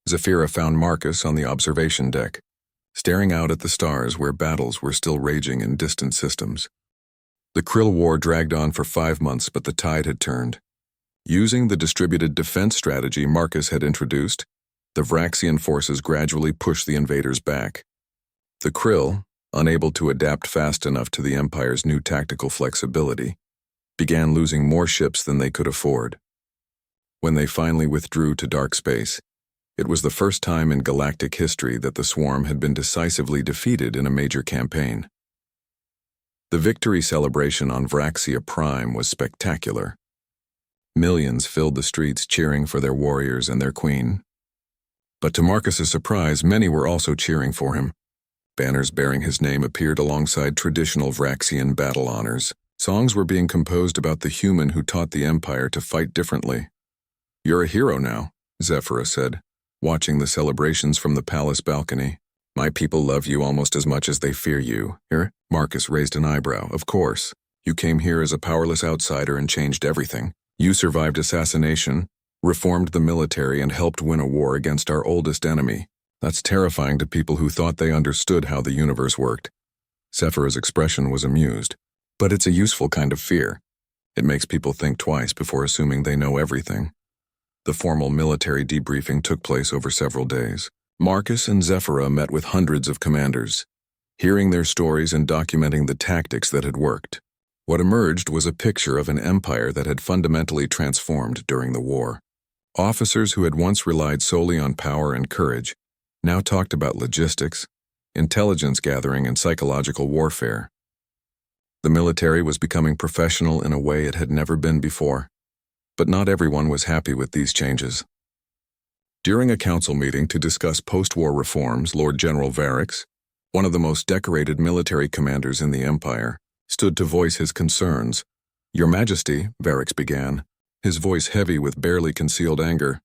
Zephyra found Marcus on the observation deck, staring out at the stars where battles were still raging in distant systems. The Krill War dragged on for 5 months, but the tide had turned. Using the distributed defense strategy Marcus had introduced, the Vraxian forces gradually pushed the invaders back. The Krill, unable to adapt fast enough to the Empire's new tactical flexibility, began losing more ships than they could afford. When they finally withdrew to dark space, it was the first time in galactic history that the swarm had been decisively defeated in a major campaign. The victory celebration on Vraxia Prime was spectacular. Millions filled the streets cheering for their warriors and their queen. But to Marcus's surprise, many were also cheering for him. Banners bearing his name appeared alongside traditional Vraxian battle honors. Songs were being composed about the human who taught the Empire to fight differently. "You're a hero now," Zephyra said, watching the celebrations from the palace balcony. "My people love you almost as much as they fear you." Here, Marcus raised an eyebrow. "Of course. You came here as a powerless outsider and changed everything. You survived assassination, reformed the military, and helped win a war against our oldest enemy. That's terrifying to people who thought they understood how the universe worked." Zephyra's expression was amused. "But it's a useful kind of fear. It makes people think twice before assuming they know everything." The formal military debriefing took place over several days. Marcus and Zephyra met with hundreds of commanders, hearing their stories and documenting the tactics that had worked. What emerged was a picture of an empire that had fundamentally transformed during the war. Officers who had once relied solely on power and courage now talked about logistics, intelligence gathering, and psychological warfare. The military was becoming professional in a way it had never been before, but not everyone was happy with these changes. During a council meeting to discuss post-war reforms, Lord General Varix, one of the most decorated military commanders in the Empire, stood to voice his concerns. "Your Majesty," Varix began, his voice heavy with barely concealed anger,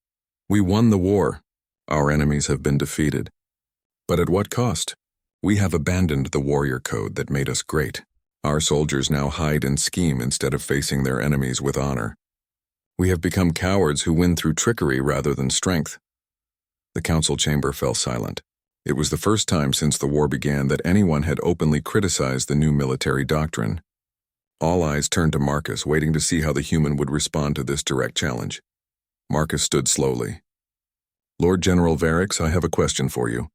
"we won the war. Our enemies have been defeated. But at what cost? We have abandoned the warrior code that made us great. Our soldiers now hide and scheme instead of facing their enemies with honor. We have become cowards who win through trickery rather than strength." The council chamber fell silent. It was the first time since the war began that anyone had openly criticized the new military doctrine. All eyes turned to Marcus, waiting to see how the human would respond to this direct challenge. Marcus stood slowly. "Lord General Varix, I have a question for you.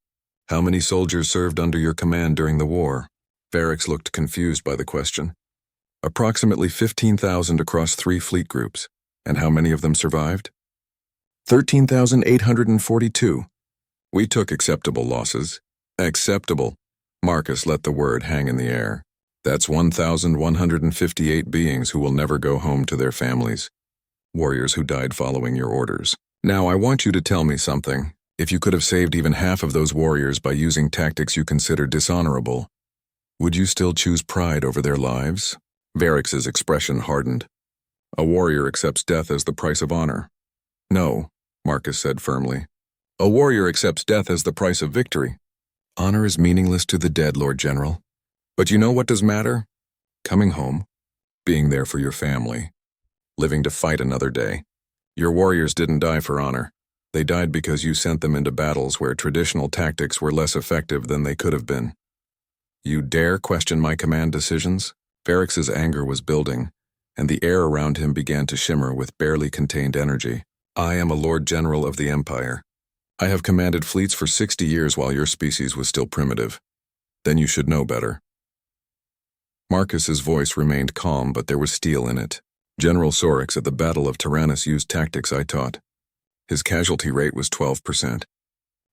How many soldiers served under your command during the war?" Varix looked confused by the question. "Approximately 15,000 across 3 fleet groups. And how many of them survived?" 13,842. "We took acceptable losses." "Acceptable." Marcus let the word hang in the air. "That's 1,158 beings who will never go home to their families. Warriors who died following your orders. Now I want you to tell me something. If you could have saved even half of those warriors by using tactics you consider dishonorable, would you still choose pride over their lives?" Varix's expression hardened. "A warrior accepts death as the price of honor." "No," Marcus said firmly. "A warrior accepts death as the price of victory. Honor is meaningless to the dead, Lord General. But you know what does matter? Coming home, being there for your family, living to fight another day. Your warriors didn't die for honor. They died because you sent them into battles where traditional tactics were less effective than they could have been. You dare question my command decisions?" Varix's anger was building, and the air around him began to shimmer with barely contained energy. "I am a Lord General of the Empire. I have commanded fleets for 60 years while your species was still primitive. Then you should know better." Marcus's voice remained calm, but there was steel in it. "General Sorix at the Battle of Tyrannus used tactics I taught. His casualty rate was 12%.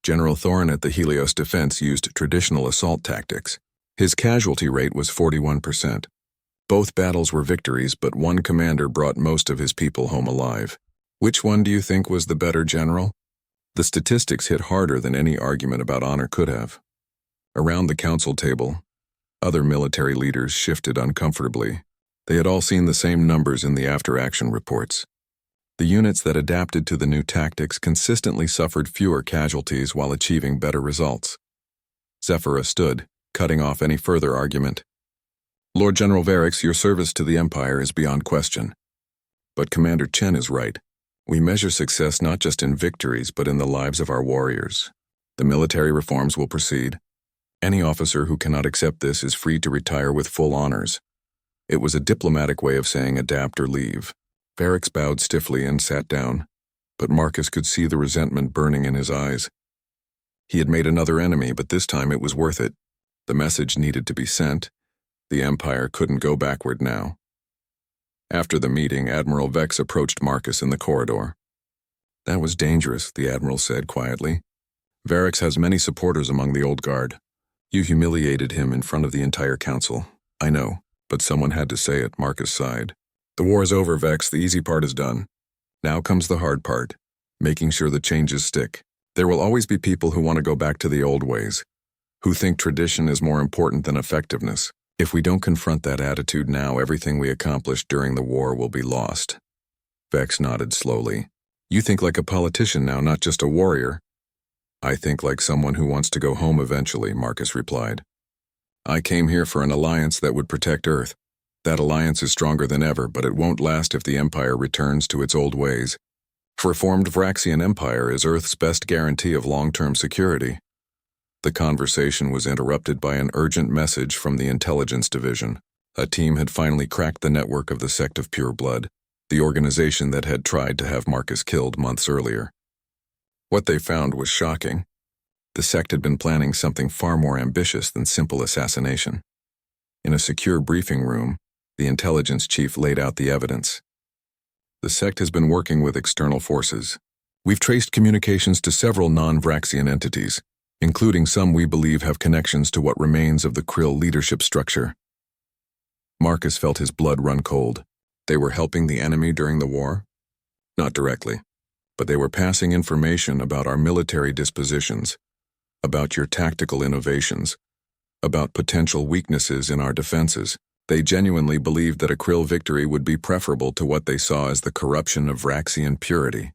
General Thorin at the Helios Defense used traditional assault tactics. His casualty rate was 41%. Both battles were victories, but one commander brought most of his people home alive. Which one do you think was the better general?" The statistics hit harder than any argument about honor could have. Around the council table, other military leaders shifted uncomfortably. They had all seen the same numbers in the after-action reports. The units that adapted to the new tactics consistently suffered fewer casualties while achieving better results. Zephyra stood, cutting off any further argument. "Lord General Varix, your service to the Empire is beyond question. But Commander Chen is right. We measure success not just in victories, but in the lives of our warriors. The military reforms will proceed. Any officer who cannot accept this is free to retire with full honors." It was a diplomatic way of saying adapt or leave. Varix bowed stiffly and sat down, but Marcus could see the resentment burning in his eyes. He had made another enemy, but this time it was worth it. The message needed to be sent. The Empire couldn't go backward now. After the meeting, Admiral Vex approached Marcus in the corridor. "That was dangerous," the Admiral said quietly. "Varix has many supporters among the Old Guard. You humiliated him in front of the entire council." "I know, but someone had to say it," Marcus sighed. "The war is over, Vex. The easy part is done. Now comes the hard part, making sure the changes stick." There will always be people who want to go back to the old ways, who think tradition is more important than effectiveness. If we don't confront that attitude now, everything we accomplished during the war will be lost. Vex nodded slowly. You think like a politician now, not just a warrior. I think like someone who wants to go home eventually, Marcus replied. I came here for an alliance that would protect Earth. That alliance is stronger than ever, but it won't last if the Empire returns to its old ways. A reformed Vraxian Empire is Earth's best guarantee of long-term security. The conversation was interrupted by an urgent message from the Intelligence Division. A team had finally cracked the network of the Sect of Pure Blood, the organization that had tried to have Marcus killed months earlier. What they found was shocking. The sect had been planning something far more ambitious than simple assassination. In a secure briefing room, the intelligence chief laid out the evidence. The sect has been working with external forces. We've traced communications to several non-Vraxian entities, including some we believe have connections to what remains of the Krill leadership structure. Marcus felt his blood run cold. They were helping the enemy during the war? Not directly, but they were passing information about our military dispositions, about your tactical innovations, about potential weaknesses in our defenses. They genuinely believed that a Krill victory would be preferable to what they saw as the corruption of Vraxian purity.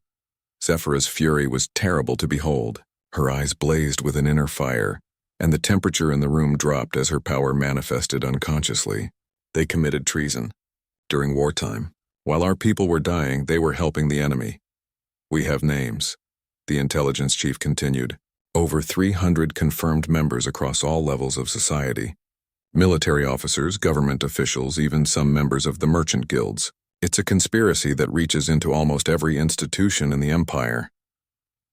Zephyra's fury was terrible to behold. Her eyes blazed with an inner fire, and the temperature in the room dropped as her power manifested unconsciously. They committed treason. During wartime, while our people were dying, they were helping the enemy. We have names, the intelligence chief continued. Over 300 confirmed members across all levels of society. Military officers, government officials, even some members of the merchant guilds. It's a conspiracy that reaches into almost every institution in the Empire.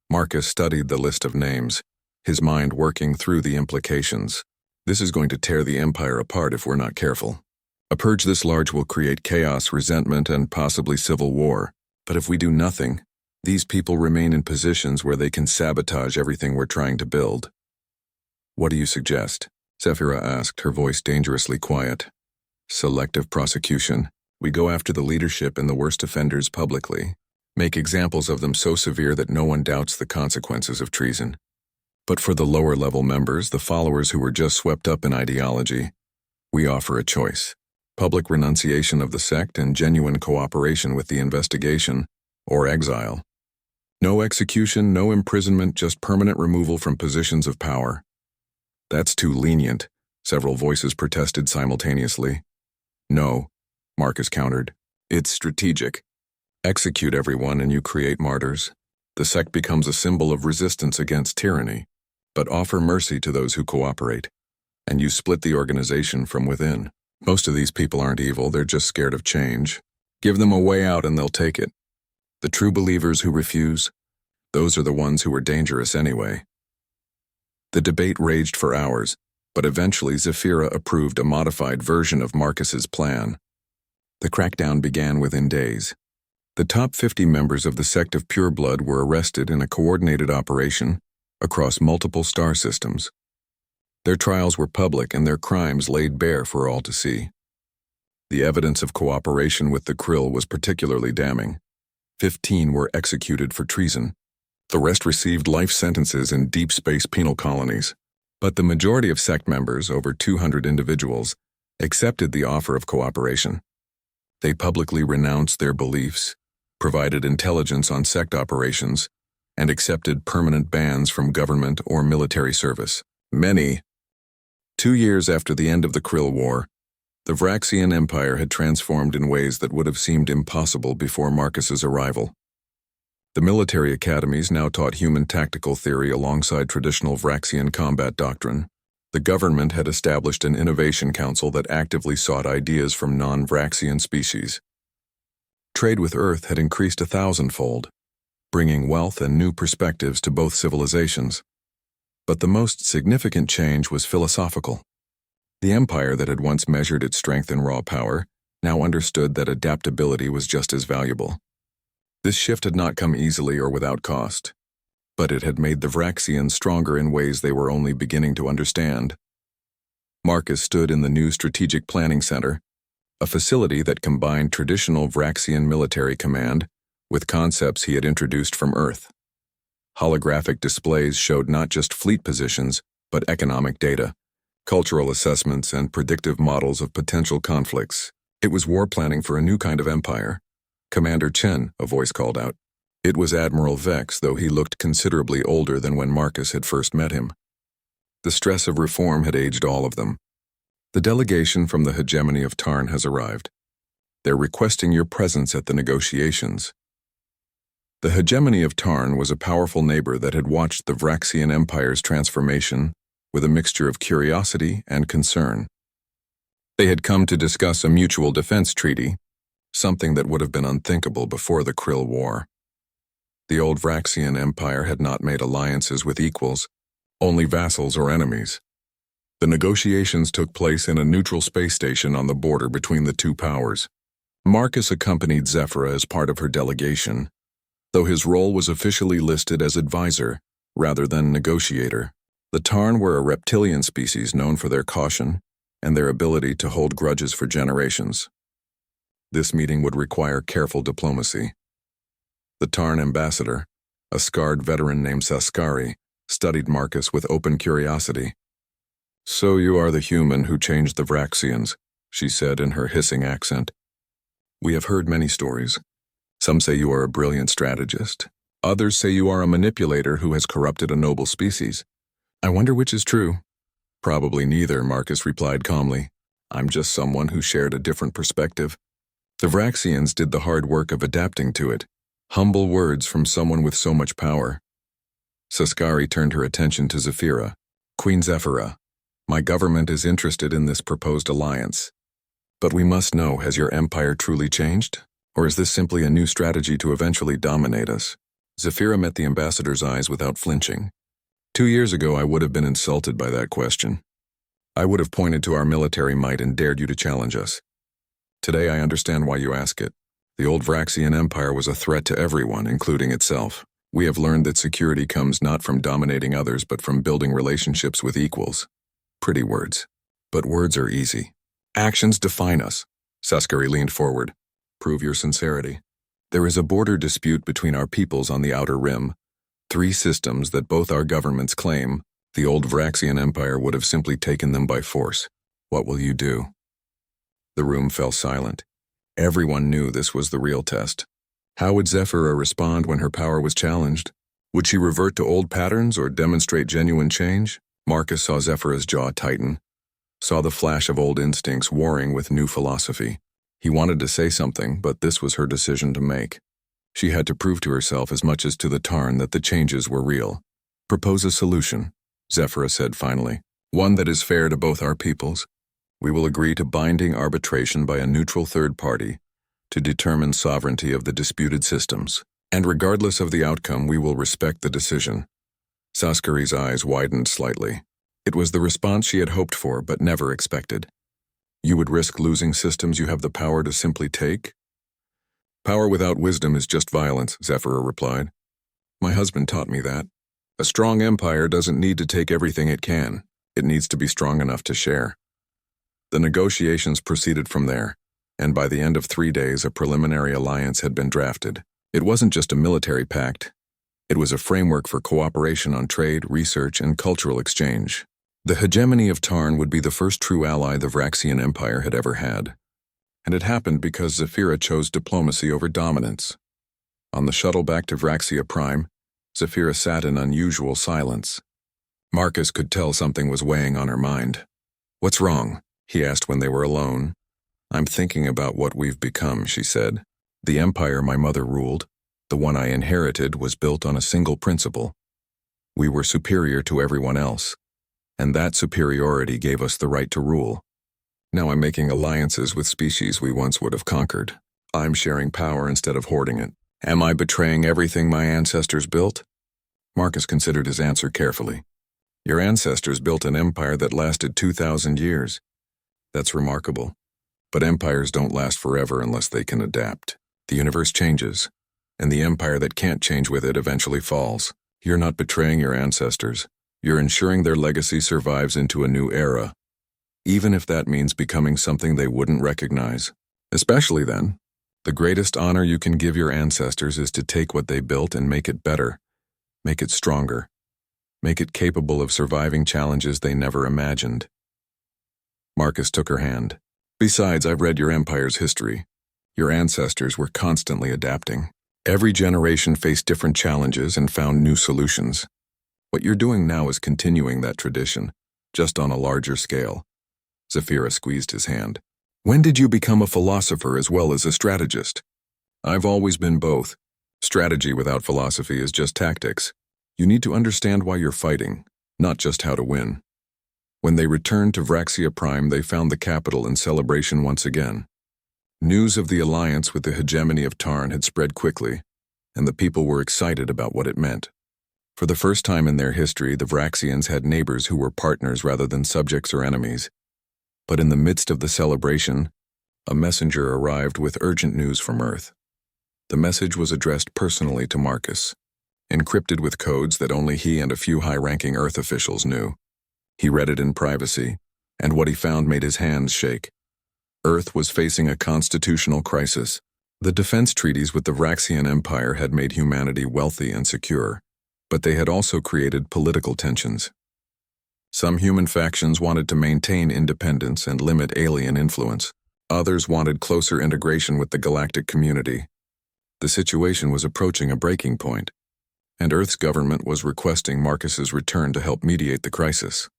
Marcus studied the list of names, his mind working through the implications. This is going to tear the Empire apart if we're not careful. A purge this large will create chaos, resentment, and possibly civil war. But if we do nothing, these people remain in positions where they can sabotage everything we're trying to build. What do you suggest? Zephyra asked, her voice dangerously quiet. Selective prosecution. We go after the leadership and the worst offenders publicly. Make examples of them so severe that no one doubts the consequences of treason. But for the lower-level members, the followers who were just swept up in ideology, we offer a choice. Public renunciation of the sect and genuine cooperation with the investigation, or exile. No execution, no imprisonment, just permanent removal from positions of power. That's too lenient, several voices protested simultaneously. No, Marcus countered. It's strategic. Execute everyone and you create martyrs. The sect becomes a symbol of resistance against tyranny. But offer mercy to those who cooperate, and you split the organization from within. Most of these people aren't evil, they're just scared of change. Give them a way out and they'll take it. The true believers who refuse, those are the ones who are dangerous anyway. The debate raged for hours, but eventually Zephyra approved a modified version of Marcus's plan. The crackdown began within days. The top 50 members of the Sect of Pure Blood were arrested in a coordinated operation across multiple star systems. Their trials were public and their crimes laid bare for all to see. The evidence of cooperation with the Krill was particularly damning. 15 were executed for treason. The rest received life sentences in deep space penal colonies. But the majority of sect members, over 200 individuals, accepted the offer of cooperation. They publicly renounced their beliefs, provided intelligence on sect operations, and accepted permanent bans from government or military service. Many. 2 years after the end of the Krill War, the Vraxian Empire had transformed in ways that would have seemed impossible before Marcus's arrival. The military academies now taught human tactical theory alongside traditional Vraxian combat doctrine. The government had established an innovation council that actively sought ideas from non-Vraxian species. Trade with Earth had increased 1,000-fold, bringing wealth and new perspectives to both civilizations. But the most significant change was philosophical. The empire that had once measured its strength in raw power now understood that adaptability was just as valuable. This shift had not come easily or without cost, but it had made the Vraxians stronger in ways they were only beginning to understand. Marcus stood in the new Strategic Planning Center, a facility that combined traditional Vraxian military command with concepts he had introduced from Earth. Holographic displays showed not just fleet positions, but economic data, cultural assessments, and predictive models of potential conflicts. It was war planning for a new kind of empire. "Commander Chen," a voice called out. It was Admiral Vex, though he looked considerably older than when Marcus had first met him. The stress of reform had aged all of them. "The delegation from the hegemony of Tarn has arrived. They're requesting your presence at the negotiations." The hegemony of Tarn was a powerful neighbor that had watched the Vraxian Empire's transformation with a mixture of curiosity and concern. They had come to discuss a mutual defense treaty, something that would have been unthinkable before the Krill War. The old Vraxian Empire had not made alliances with equals, only vassals or enemies. The negotiations took place in a neutral space station on the border between the two powers. Marcus accompanied Zephyra as part of her delegation, though his role was officially listed as advisor rather than negotiator. The Tarn were a reptilian species known for their caution and their ability to hold grudges for generations. This meeting would require careful diplomacy. The Tarn ambassador, a scarred veteran named Saskari, studied Marcus with open curiosity. "So you are the human who changed the Vraxians," she said in her hissing accent. "We have heard many stories. Some say you are a brilliant strategist. Others say you are a manipulator who has corrupted a noble species. I wonder which is true." "Probably neither," Marcus replied calmly. "I'm just someone who shared a different perspective. The Vraxians did the hard work of adapting to it." Humble words from someone with so much power. Saskari turned her attention to Zephyra. "Queen Zephyra, my government is interested in this proposed alliance. But we must know, has your empire truly changed? Or is this simply a new strategy to eventually dominate us?" Zephyra met the ambassador's eyes without flinching. 2 years ago, I would have been insulted by that question. I would have pointed to our military might and dared you to challenge us. Today, I understand why you ask it. The old Vraxian Empire was a threat to everyone, including itself. We have learned that security comes not from dominating others, but from building relationships with equals. Pretty words. But words are easy. Actions define us. Saskari leaned forward. "Prove your sincerity. There is a border dispute between our peoples on the Outer Rim. 3 systems that both our governments claim. The old Vraxian Empire would have simply taken them by force. What will you do?" The room fell silent. Everyone knew this was the real test. How would Zephyra respond when her power was challenged? Would she revert to old patterns or demonstrate genuine change? Marcus saw Zephyra's jaw tighten, saw the flash of old instincts warring with new philosophy. He wanted to say something, but this was her decision to make. She had to prove to herself as much as to the Tarn that the changes were real. "Propose a solution," Zephyra said finally. "One that is fair to both our peoples. We will agree to binding arbitration by a neutral third party to determine sovereignty of the disputed systems. And regardless of the outcome, we will respect the decision." Saskari's eyes widened slightly. It was the response she had hoped for but never expected. "You would risk losing systems you have the power to simply take?" "Power without wisdom is just violence," Zephyra replied. "My husband taught me that. A strong empire doesn't need to take everything it can. It needs to be strong enough to share." The negotiations proceeded from there, and by the end of 3 days a preliminary alliance had been drafted. It wasn't just a military pact. It was a framework for cooperation on trade, research, and cultural exchange. The hegemony of Tarn would be the first true ally the Vraxian Empire had ever had. And it happened because Zephyra chose diplomacy over dominance. On the shuttle back to Vraxia Prime, Zephyra sat in unusual silence. Marcus could tell something was weighing on her mind. "What's wrong?" he asked when they were alone. "I'm thinking about what we've become," she said. "The empire my mother ruled, the one I inherited, was built on a single principle. We were superior to everyone else, and that superiority gave us the right to rule. Now I'm making alliances with species we once would have conquered. I'm sharing power instead of hoarding it. Am I betraying everything my ancestors built?" Marcus considered his answer carefully. "Your ancestors built an empire that lasted 2,000 years. That's remarkable. But empires don't last forever unless they can adapt. The universe changes, and the empire that can't change with it eventually falls. You're not betraying your ancestors. You're ensuring their legacy survives into a new era, even if that means becoming something they wouldn't recognize. Especially then, the greatest honor you can give your ancestors is to take what they built and make it better. Make it stronger. Make it capable of surviving challenges they never imagined. Marcus took her hand. Besides, I've read your empire's history. Your ancestors were constantly adapting. Every generation faced different challenges and found new solutions. What you're doing now is continuing that tradition, just on a larger scale. Zephyra squeezed his hand. When did you become a philosopher as well as a strategist? I've always been both. Strategy without philosophy is just tactics. You need to understand why you're fighting, not just how to win. When they returned to Vraxia Prime, they found the capital in celebration once again. News of the alliance with the hegemony of Tarn had spread quickly, and the people were excited about what it meant. For the first time in their history, the Vraxians had neighbors who were partners rather than subjects or enemies. But in the midst of the celebration, a messenger arrived with urgent news from Earth. The message was addressed personally to Marcus, encrypted with codes that only he and a few high-ranking Earth officials knew. He read it in privacy, and what he found made his hands shake. Earth was facing a constitutional crisis. The defense treaties with the Vraxian Empire had made humanity wealthy and secure, but they had also created political tensions. Some human factions wanted to maintain independence and limit alien influence. Others wanted closer integration with the galactic community. The situation was approaching a breaking point, and Earth's government was requesting Marcus's return to help mediate the crisis.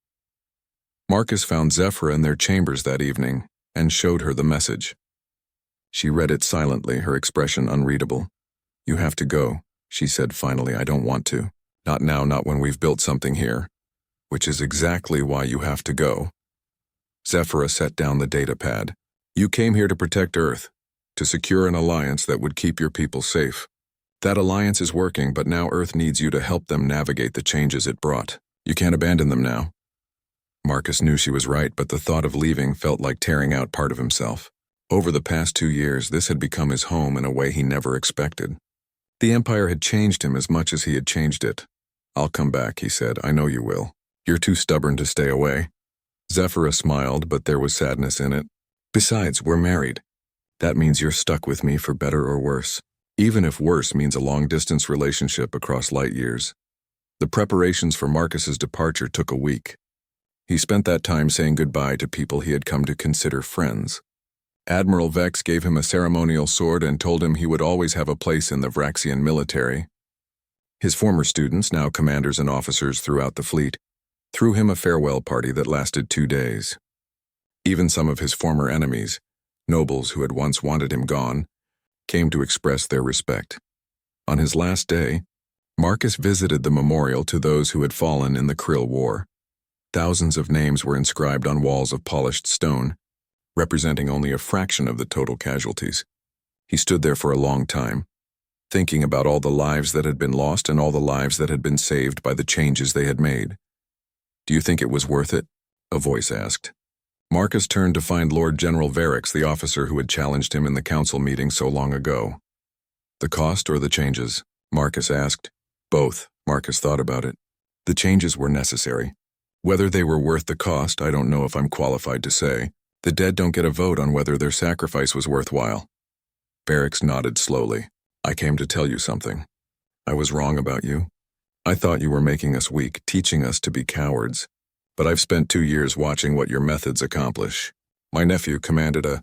Marcus found Zephyra in their chambers that evening and showed her the message. She read it silently, her expression unreadable. You have to go, she said finally. I don't want to. Not now, not when we've built something here. Which is exactly why you have to go. Zephyra set down the data pad. You came here to protect Earth, to secure an alliance that would keep your people safe. That alliance is working, but now Earth needs you to help them navigate the changes it brought. You can't abandon them now. Marcus knew she was right, but the thought of leaving felt like tearing out part of himself. Over the past 2 years, this had become his home in a way he never expected. The Empire had changed him as much as he had changed it. I'll come back, he said. I know you will. You're too stubborn to stay away. Zephyra smiled, but there was sadness in it. Besides, we're married. That means you're stuck with me for better or worse. Even if worse means a long-distance relationship across light years. The preparations for Marcus's departure took a week. He spent that time saying goodbye to people he had come to consider friends. Admiral Vex gave him a ceremonial sword and told him he would always have a place in the Vraxian military. His former students, now commanders and officers throughout the fleet, threw him a farewell party that lasted 2 days. Even some of his former enemies, nobles who had once wanted him gone, came to express their respect. On his last day, Marcus visited the memorial to those who had fallen in the Krill War. Thousands of names were inscribed on walls of polished stone, representing only a fraction of the total casualties. He stood there for a long time, thinking about all the lives that had been lost and all the lives that had been saved by the changes they had made. Do you think it was worth it? A voice asked. Marcus turned to find Lord General Varix, the officer who had challenged him in the council meeting so long ago. The cost or the changes? Marcus asked. Both. Marcus thought about it. The changes were necessary. Whether they were worth the cost, I don't know if I'm qualified to say. The dead don't get a vote on whether their sacrifice was worthwhile. Varix nodded slowly. I came to tell you something. I was wrong about you. I thought you were making us weak, teaching us to be cowards. But I've spent 2 years watching what your methods accomplish. My nephew commanded a